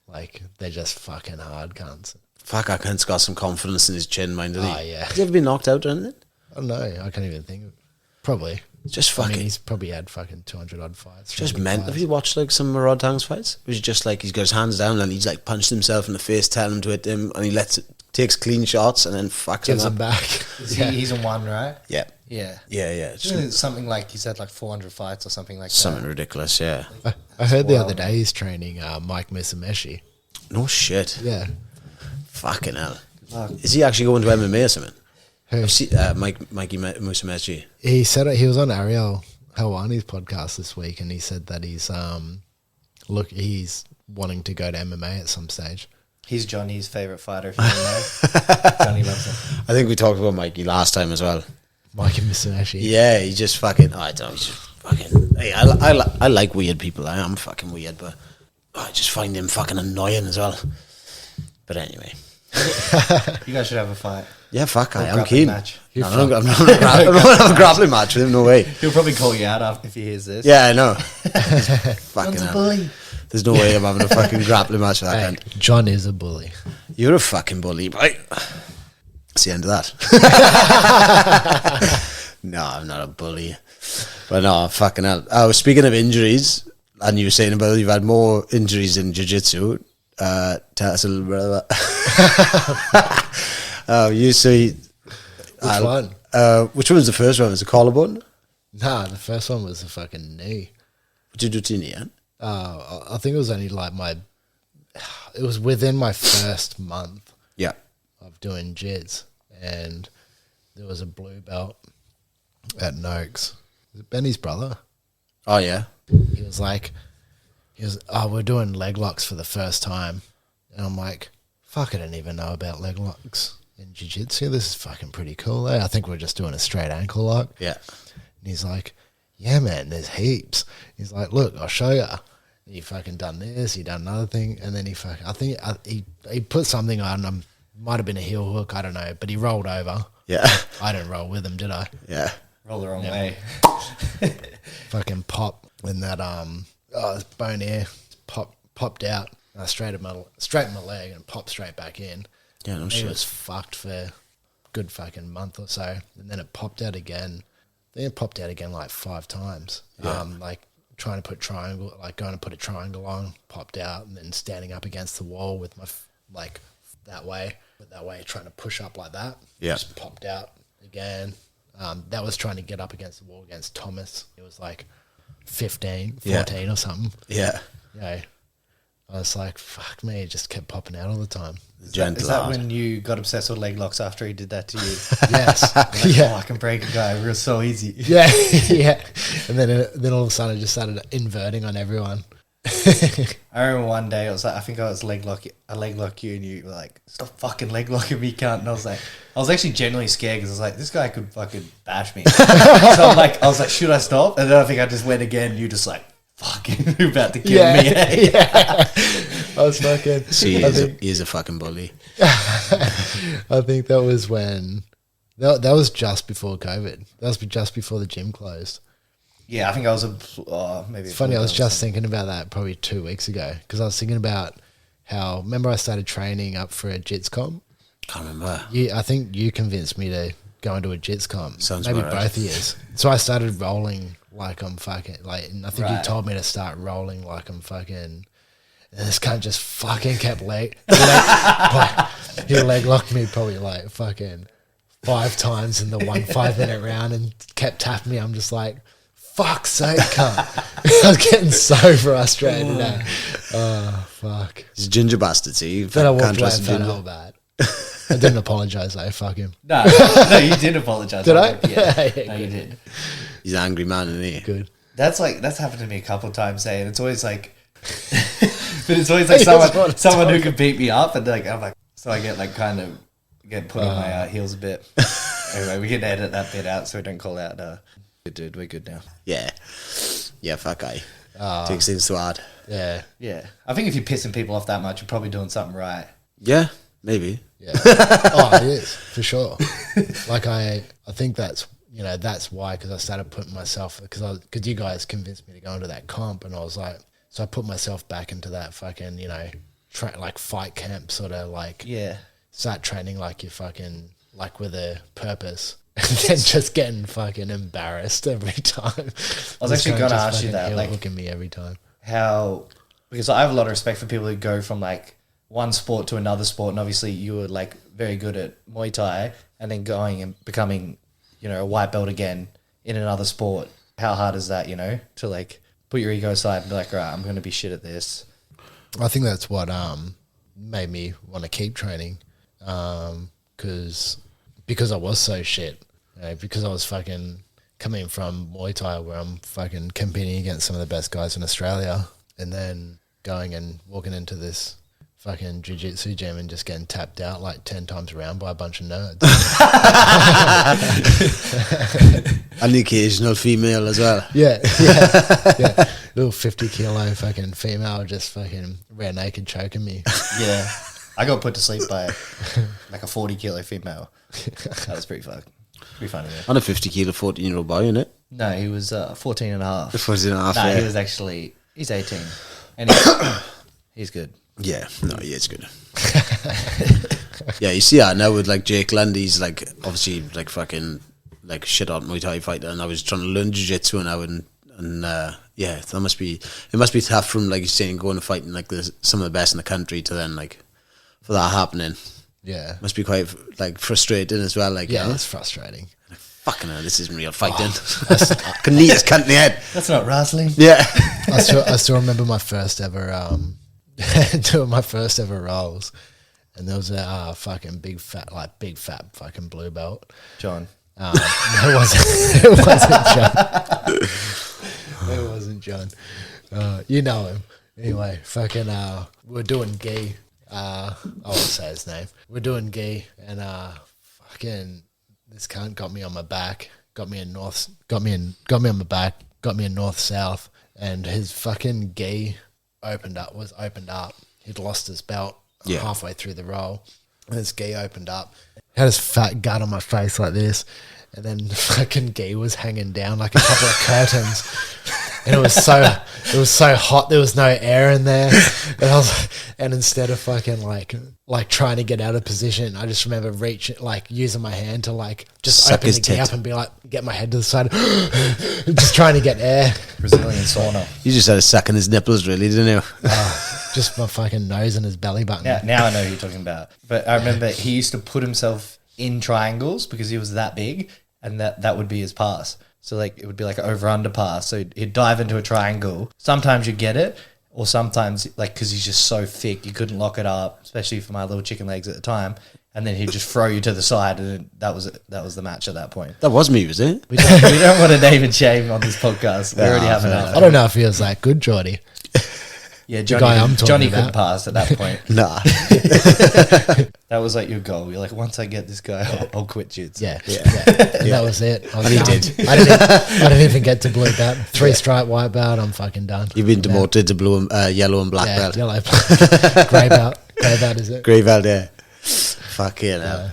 Like, they're just fucking hard cunts. Fuck, our cunt's got some confidence in his chin, mind, doesn't he? Oh, yeah. Has he ever been knocked out or anything? I don't know. I can't even think of it. Probably. Just fucking... he's probably had fucking 200 odd fights. Just meant. Have you watched like some Rod Tang's fights? It was just like he's got his hands down and he's like punched himself in the face, telling him to hit him, and he takes clean shots and then fucks gives him him back. He's in one, right? Yeah. Yeah. It's something like he's had like 400 fights or something like something that. ridiculous, yeah. I heard the other day he's training Mike Musameshi. No shit. Yeah. Fucking hell. Is he actually going to MMA or something? Who? Mikey Musameshi. He said it. He was on Ariel Helwani's podcast this week, and he said that he's wanting to go to MMA at some stage. He's Johnny's favourite fighter, if you don't know. Johnny loves him. I think we talked about Mikey last time as well. Mikey Musameshi. Yeah, he just fucking... I don't know, he's just fucking... Hey, I like weird people. I am fucking weird, but I just find him fucking annoying as well. But anyway. You guys should have a fight. Yeah, fuck, I'm keen. Match. No, I'm not going to have a grappling match with him, no way. He'll probably call you out if he hears this. Yeah, I know. Fucking John's a bully. There's no way I'm having a fucking grappling match with that guy. John is a bully. You're a fucking bully, boy. That's the end of that. No, I'm not a bully. But no, fucking hell. Oh, speaking of injuries, and you were saying about you've had more injuries in jiu-jitsu. Tell us a little bit about that. You see... Which one? Which one was the first one? Was it collarbone? Nah, the first one was a fucking knee. What did you do to your knee, Ian? I think it was only like it was within my first month of doing jits, and there was a blue belt at Noakes. Was it Benny's brother? Oh, yeah. He was, we're doing leg locks for the first time. And I'm like, fuck, I didn't even know about leg locks in jiu-jitsu. This is fucking pretty cool, eh? I think we're just doing a straight ankle lock. Yeah. And he's like, yeah, man, there's heaps. He's like, look, I'll show you. He fucking done this, he done another thing, and then he put something on. Might have been a heel hook, I don't know, but he rolled over. Yeah. I didn't roll with him, did I? Yeah. Roll the wrong way. Fucking pop when that this bone here popped out. I straightened my leg and popped straight back in. Yeah, no He shit. was fucked for good fucking month or so, and then it popped out again. Then it popped out again like 5 times. Like trying to put triangle, like going to put a triangle on, popped out, and then standing up against the wall with my like that way, trying to push up like that. Yeah, just popped out again. That was trying to get up against the wall against Thomas. It was like 15, 14 or something. Yeah. I was like, fuck me, it just kept popping out all the time. Is that when you got obsessed with leg locks after he did that to you? Yes. Like, yeah. Oh, I can break a guy real so easy. Yeah, yeah. And then all of a sudden I just started inverting on everyone. I remember one day I think I was leg lock you, and you were like, stop fucking leg locking me, cunt. And I was actually genuinely scared because I was like, this guy could fucking bash me. So I was like, should I stop? And then I think I just went again, and you just like, fucking, you're about to kill me. Yeah. I was fucking. He is a fucking bully. I think that was when, that was just before COVID. That was just before the gym closed. Yeah, I think I was maybe. It's funny, I was just thinking about that probably 2 weeks ago because I was thinking about how, remember I started training up for a jits comp? Can't remember. I think you convinced me to go into a jits comp. Sounds maybe right. both of years. So I started rolling like I'm fucking, like, and I think you told me to start rolling like I'm fucking, and this cunt just fucking kept he leg locked me probably like fucking 5 times in the 5-minute round and kept tapping me. I'm just like, fuck's sake, cunt. I was getting so frustrated now. Oh, fuck. He's a ginger bastard, see? Then I walked away and felt all bad. I didn't apologise though, fuck him. No, you did apologise. Did I? Yeah, no, you did. He's an angry man, isn't he? Good. That's happened to me a couple of times, and it's always like, but it's always like someone who can beat me up, and like I'm like, so I get like kind of get put on my heels a bit. Anyway, we can edit that bit out so we don't call out. Good dude, we're good now. Yeah, fuck guy. Takes things too hard. Yeah. I think if you're pissing people off that much, you're probably doing something right. Yeah, maybe. Yeah. Oh, it is for sure. Like I think that's why, because I started putting myself, because you guys convinced me to go into that comp, and I was like, so I put myself back into that fucking like fight camp sort of like start training like you fucking like with a purpose. And then just getting fucking embarrassed every time. I was actually going to ask you that, like, looking at me every time. Because I have a lot of respect for people who go from like one sport to another sport, and obviously you were like very good at Muay Thai, and then going and becoming, a white belt again in another sport. How hard is that, to like put your ego aside and be like, all right, I'm going to be shit at this. I think that's what made me want to keep training, because I was so shit, because I was fucking coming from Muay Thai where I'm fucking competing against some of the best guys in Australia, and then going and walking into this fucking jiu-jitsu gym and just getting tapped out like 10 times around by a bunch of nerds. And the occasional female as well. Yeah. Little 50 kilo fucking female just fucking rear naked choking me. Yeah. I got put to sleep by like a 40 kilo female. That was pretty funny. Yeah. On a 50 kilo 14-year-old boy, innit? No, he was 14 and a half. 14 and a half, no, yeah. he was actually, he's 18. And he's good. Yeah, no, yeah, it's good. Yeah, you see that now with like Jake Lundy's like obviously like fucking like shit on Muay Thai fighter, and I was trying to learn jiu-jitsu now, and yeah, it must be tough from, like you're saying, going and fighting like some of the best in the country to then like for that happening. Yeah, must be quite like frustrating as well. Like it's frustrating. Like, fucking hell, this isn't real fighting. Can knee his cunt in the head. That's not wrestling. Yeah, I still remember my first ever doing my first ever rolls, and there was a fucking big fat fucking blue belt. John. No, it wasn't. It wasn't John. It wasn't John. You know him. Anyway, fucking we're doing gi. I won't say his name. We're doing gi, and fucking this cunt got me on my back, got me on my back, got me in north south, and his fucking gi opened up. He'd lost his belt halfway through the roll, and his gi opened up. Had his fat gut on my face like this, and then the fucking gi was hanging down like a couple of curtains. and it was so hot. There was no air in there, and instead of fucking like trying to get out of position, I just remember using my hand to just Suck open his the tit. gap and be get my head to the side, just trying to get air. Brazilian sauna. You just had a suck in his nipples, really, didn't you? Just my fucking nose and his belly button. Now I know who you're talking about. But I remember he used to put himself in triangles because he was that big, and that would be his pass. So it would be like an over-under pass. So he'd dive into a triangle. Sometimes you get it, or sometimes because he's just so thick, you couldn't lock it up, especially for my little chicken legs at the time. And then he'd just throw you to the side, and that was the match at that point. That was me, was it? We don't want to name and shame on this podcast. We already have enough. I don't know if he was that good, Geordie. Yeah, guy I'm talking Johnny about. couldn't pass at that point. Nah. That was your goal. You're like, once I get this guy, I'll quit jiu-jitsu. Yeah. And that was it. And he did. I didn't even get to blue belt. 3-stripe white belt. I'm fucking done. You've been demoted to blue, yellow and black belt. Yellow, grey belt. Grey belt is it? Grey belt, yeah. Fuck it, no,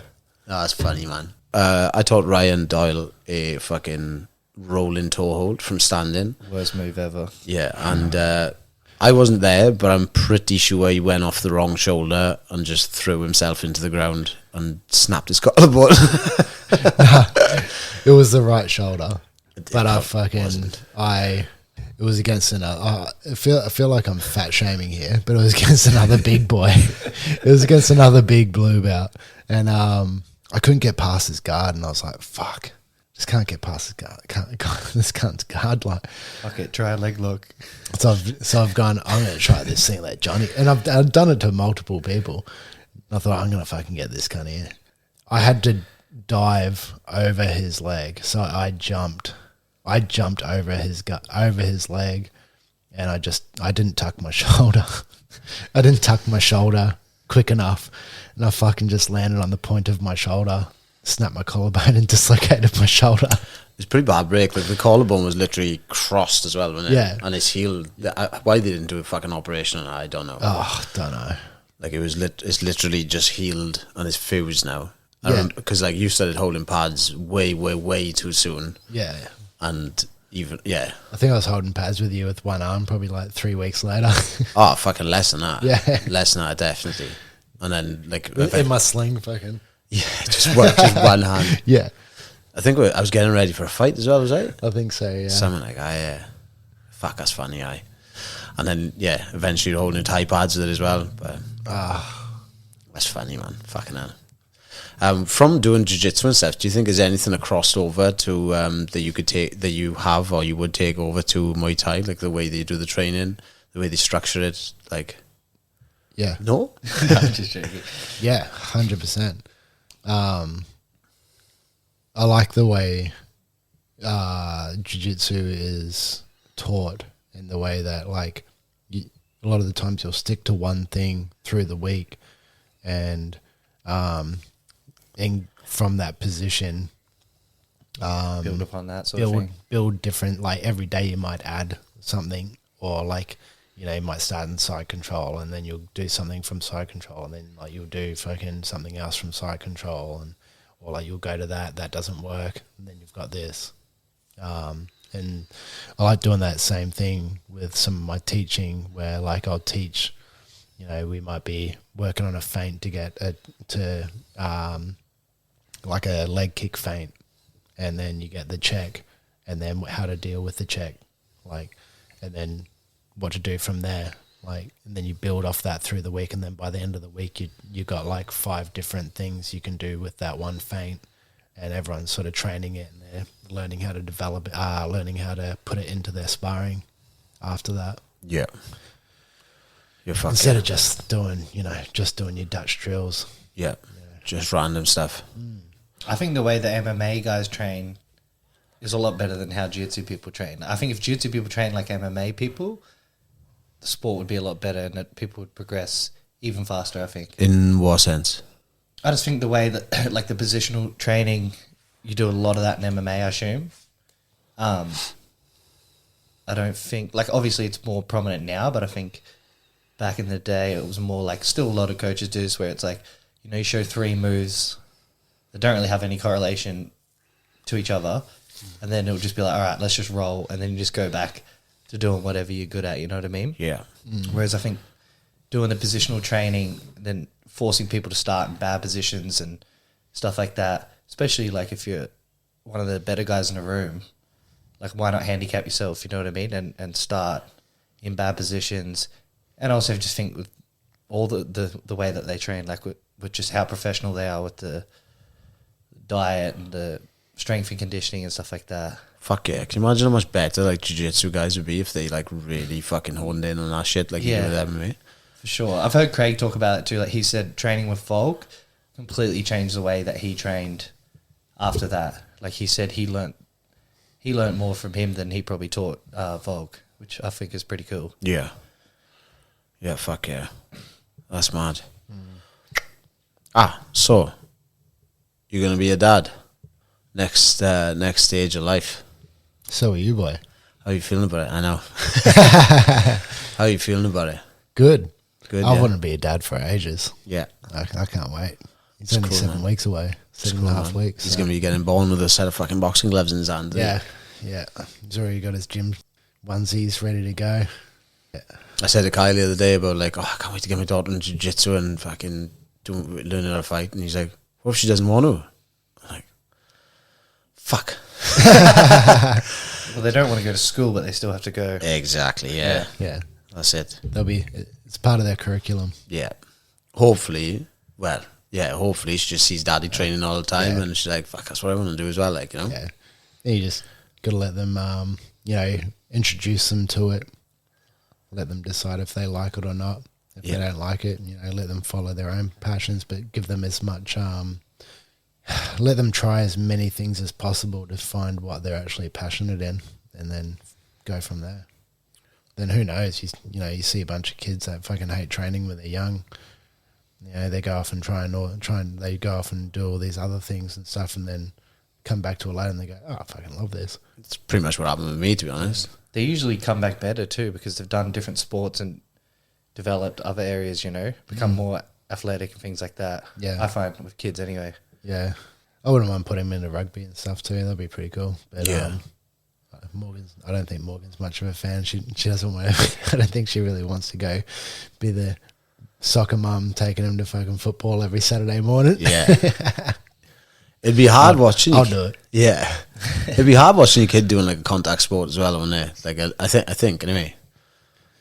that's funny, man. I taught Ryan Doyle a fucking rolling toe hold from standing. Worst move ever. Yeah, and I wasn't there, but I'm pretty sure he went off the wrong shoulder and just threw himself into the ground and snapped his collarbone. It was the right shoulder, but it was against another. I feel like I'm fat shaming here, but it was against another big boy. It was against another big blue belt, and I couldn't get past his guard, and I was like, "Fuck, just can't get past his guard. This cunt's guard." Okay, try a leg lock. So I've gone, I'm going to try this thing like Johnny. And I've done it to multiple people. And I thought, I'm going to fucking get this cunt here. I had to dive over his leg. So I jumped over his leg, and I didn't tuck my shoulder. I didn't tuck my shoulder quick enough. And I fucking just landed on the point of my shoulder, snapped my collarbone and dislocated my shoulder. It's pretty bad break. Like the collarbone was literally crossed as well, wasn't it? Yeah. And his heel. Why they didn't do a fucking operation on it, I don't know. Oh, don't know. Like it's literally just healed and it's fused now. Yeah. Because you started holding pads way, way, way too soon. Yeah. And even yeah. I think I was holding pads with you with one arm probably 3 weeks later. Oh, fucking less than that. Yeah. Less than that, definitely. And then In my sling fucking. Yeah, just one hand. Yeah. I think I was getting ready for a fight as well, was I? I think so, yeah. Something like that, yeah. Fuck, that's funny, aye. And then, yeah, eventually holding Thai pads with it as well. But that's funny, man. Fucking hell. From doing jiu-jitsu and stuff, do you think there's anything that crossed over to that you could take, that you have or you would take over to Muay Thai, like the way they do the training, the way they structure it, Yeah. No? I'm just joking. Yeah, 100%. I like the way jiu-jitsu is taught, in the way that a lot of the times you'll stick to one thing through the week, and from that position Build upon that sort of thing. build different, every day you might add something, or you might start in side control and then you'll do something from side control, and then you'll do fucking something else from side control, or you'll go to that doesn't work, and then you've got this. And I like doing that same thing with some of my teaching, where I'll teach, we might be working on a feint to get a leg kick feint, and then you get the check, and then how to deal with the check, and then what to do from there, and then you build off that through the week, and then by the end of the week you got 5 different things you can do with that one feint, and everyone's sort of training it, and they're learning how to develop it, learning how to put it into their sparring after that. Yeah. You're fucking... Instead of just doing your Dutch drills. Yeah. Just random stuff. I think the way the MMA guys train is a lot better than how jiu-jitsu people train. I think if jiu-jitsu people train like MMA people, the sport would be a lot better and that people would progress even faster, I think. In what sense? I just think the way that, the positional training, you do a lot of that in MMA, I assume. I don't think, obviously it's more prominent now, but I think back in the day it was more still a lot of coaches do this, where it's you show 3 moves that don't really have any correlation to each other, and then it'll just be all right, let's just roll, and then you just go back to doing whatever you're good at. You know what I mean? Yeah. Whereas I think doing the positional training, then forcing people to start in bad positions and stuff like that, especially like if you're one of the better guys in the room, like why not handicap yourself, you know what I mean, and start in bad positions. And also just think with all the way that they train, like with just how professional they are with the diet and the strength and conditioning and stuff like that. Fuck yeah. Can you imagine how much better like jiu-jitsu guys would be if they like really fucking honed in on that shit like you do with MMA? For sure. I've heard Craig talk about it too. Like he said training with Volk completely changed the way that he trained after that. Like he said he learnt more from him than he probably taught Volk, which I think is pretty cool. Yeah. Yeah, fuck yeah. That's mad. So you're gonna be a dad next stage of life. So are you, boy. How you feeling about it? I know. How you feeling about it? Good. Good. I yeah? want to be a dad for ages. Yeah. I can't wait. He's It's only cool, 7 weeks away. 7.5 weeks. He's gonna be getting born with a set of fucking boxing gloves in his hand. Yeah. He's already got his gym onesies ready to go. Yeah. I said to Kyle the other day about like, I can't wait to get my daughter into jiu-jitsu and fucking learn how to fight. And he's like, what if she doesn't want to? I'm like, fuck. Well, they don't want to go to school, but they still have to go. Exactly, yeah. Yeah. That's it. It's part of their curriculum. Yeah. Hopefully she just sees daddy training all the time and she's like, fuck, that's what I want to do as well, like, you know? Yeah. You just got to let them, introduce them to it. Let them decide if they like it or not. If they don't like it, let them follow their own passions, but give them as much, let them try as many things as possible to find what they're actually passionate in and then go from there. Then who knows? You see a bunch of kids that fucking hate training when they're young. They go off and they go off and do all these other things and stuff and then come back to it later and they go, oh, I fucking love this. It's pretty much what happened with me, to be honest. They usually come back better too because they've done different sports and developed other areas, become more athletic and things like that. Yeah. I find with kids anyway. Yeah. I wouldn't mind putting him into rugby and stuff too. That'd be pretty cool. But yeah. I don't think Morgan's much of a fan. She doesn't want to, I don't think she really wants to go be the soccer mum taking him to fucking football every Saturday morning. Yeah. It'd be hard watching. I'll do it. Yeah. It'd be hard watching your kid doing like a contact sport as well, wouldn't it? Like I think anyway.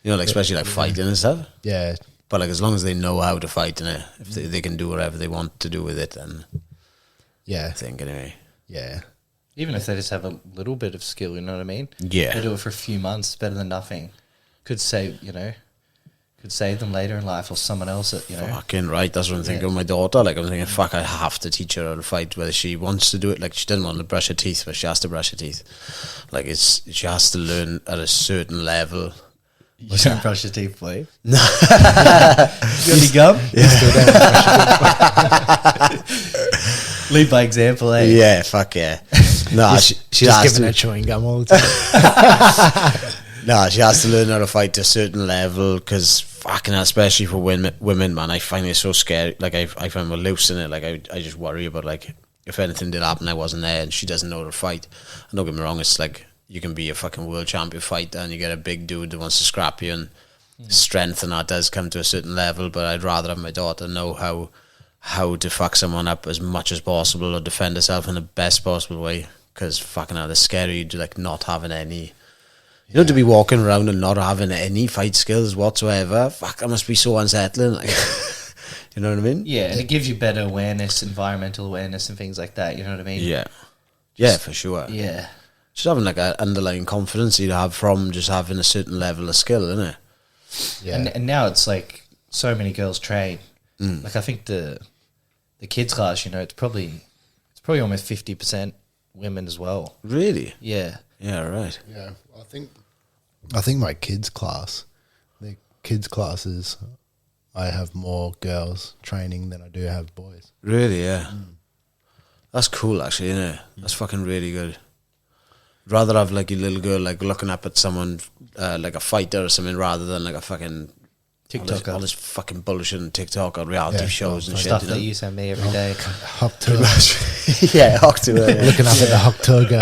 Like especially like fighting and stuff. Yeah. But like as long as they know how to fight, innit? If they can do whatever they want to do with it, then I think anyway. Yeah. Even if they just have a little bit of skill, you know what I mean? Yeah. They do it for a few months, better than nothing. Could save them later in life or someone else that, Fucking right, that's what I'm thinking of my daughter. Like I'm thinking, fuck, I have to teach her how to fight, whether she wants to do it. Like she doesn't want to brush her teeth, but she has to brush her teeth. Like she has to learn at a certain level. You don't brush your teeth, boy. No. You got any gum? Lead by example, eh? Yeah, fuck yeah. No, she just has giving to. her chewing gum all the time. No, she has to learn how to fight to a certain level because fucking hell, especially for women, man, I find it so scary. Like I find we're loose in it. Like I just worry about like if anything did happen, I wasn't there and she doesn't know how to fight. And don't get me wrong, it's like you can be a fucking world champion fighter and you get a big dude that wants to scrap you and strength and that does come to a certain level. But I'd rather have my daughter know how to fuck someone up as much as possible or defend herself in the best possible way. Because fucking hell, it's scary to like not having any. To be walking around and not having any fight skills whatsoever. Fuck, that must be so unsettling. Like, you know what I mean? Yeah, and it gives you better awareness, environmental awareness and things like that, you know what I mean? Yeah. Yeah, for sure. Yeah. Just having like an underlying confidence you have from just having a certain level of skill, isn't it? Yeah. And now it's like so many girls train. Like I think the kids class, it's probably almost 50% women as well. Really? Yeah. Yeah, right. Yeah, I think my kids' classes, I have more girls training than I do have boys. Really, yeah. That's cool, actually, isn't it? That's fucking really good. Rather have like your little girl like looking up at someone like a fighter or something rather than like a fucking TikTok. all this fucking bullshit on TikTok or reality shows and shit. Stuff that you send me every day. Hawk tour. Yeah, Hawk tour. Yeah. Looking up at the Hawk tour guy.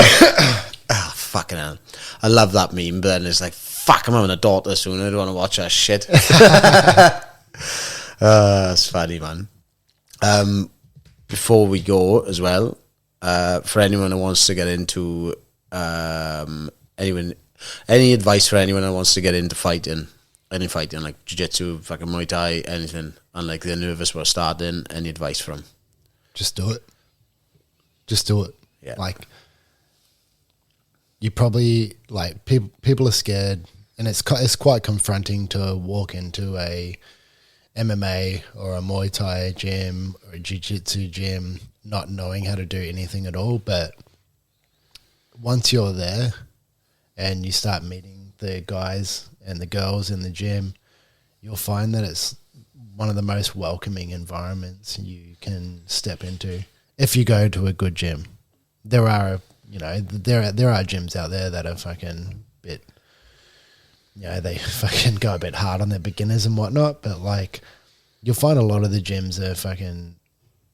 Ah, fucking hell. I love that meme, but then it's like, fuck, I'm having a daughter soon. I don't want to watch that shit. It's funny, man. Before we go as well, for anyone who wants to get into any advice for anyone who wants to get into fighting, any fighting, like jiu-jitsu, fucking Muay Thai, anything, and like they're nervous about starting, any advice from them? Just do it. Just do it. Yeah. Like, you probably, like, people are scared, and it's quite confronting to walk into a MMA or a Muay Thai gym or a jiu-jitsu gym not knowing how to do anything at all. But once you're there and you start meeting the guys and the girls in the gym, you'll find that it's one of the most welcoming environments you can step into if you go to a good gym. There are, there are gyms out there that are fucking bit, they fucking go a bit hard on their beginners and whatnot, but like, you'll find a lot of the gyms are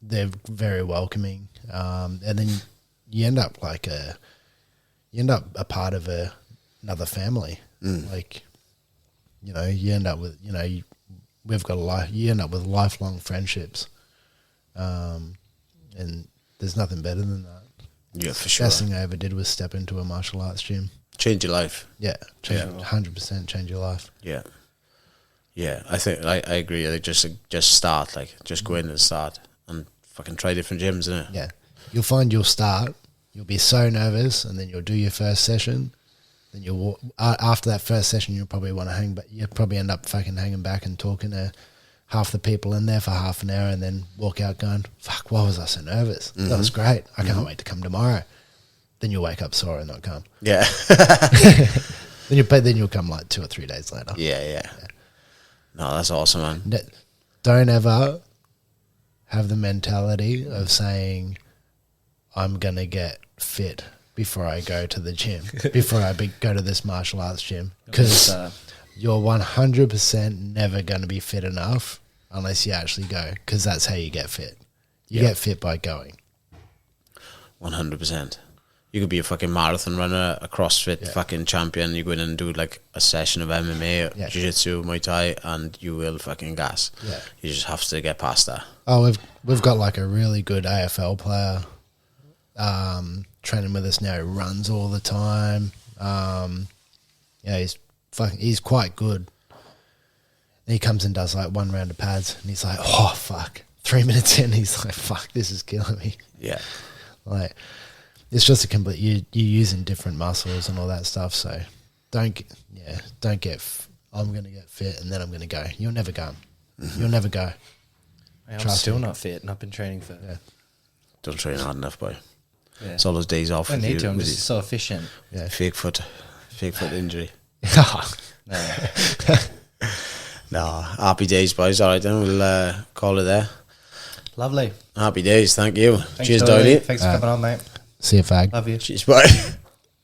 they're very welcoming. And then you end up a part of another family. Like, you end up with, you end up with lifelong friendships. And there's nothing better than that. Yeah, for sure. Best thing I ever did was step into a martial arts gym. Change your life. Yeah, 100% change your life. Yeah. Yeah, I think I agree. Like just start, like just go in and start and fucking try different gyms, innit? Yeah. You'll find you'll be so nervous, and then you'll do your first session. Then you'll after that first session, you'll probably want to hang back. You'll probably end up fucking hanging back and talking to half the people in there for half an hour, and then walk out going, fuck, why was I so nervous? That was great. I can't wait to come tomorrow. Then you'll wake up sore and not come. Yeah. Then you'll come like 2 or 3 days later. Yeah. No, that's awesome, man. Don't ever have the mentality of saying, I'm going to get fit before I go to the gym, before I go to this martial arts gym. Because you're 100% never going to be fit enough unless you actually go, because that's how you get fit. You get fit by going. 100%. You could be a fucking marathon runner, a CrossFit fucking champion. You go in and do like a session of MMA, Jiu-Jitsu, Muay Thai, and you will fucking gas. Yeah. You just have to get past that. Oh, we've got like a really good AFL player training with us now. He runs all the time. He's quite good. And he comes and does like 1 round of pads, and he's like, oh fuck. 3 minutes in, he's like, fuck, this is killing me. Yeah. Like, it's just a complete, you're using different muscles and all that stuff. So don't get, I'm going to get fit and then I'm going to go. You'll never go. You'll never go. I'm still not fit, and I've been training for. Yeah. Don't train hard enough, boy. Yeah. It's all those days off. I need to. I'm just so efficient. Yeah. Fake foot injury. No, happy days, boys. All right, then we'll call it there. Lovely. Happy days. Thank you. Thanks, Cheers, Doyle. Thanks for coming on, mate. See you, fag. Love you. Cheers, bye.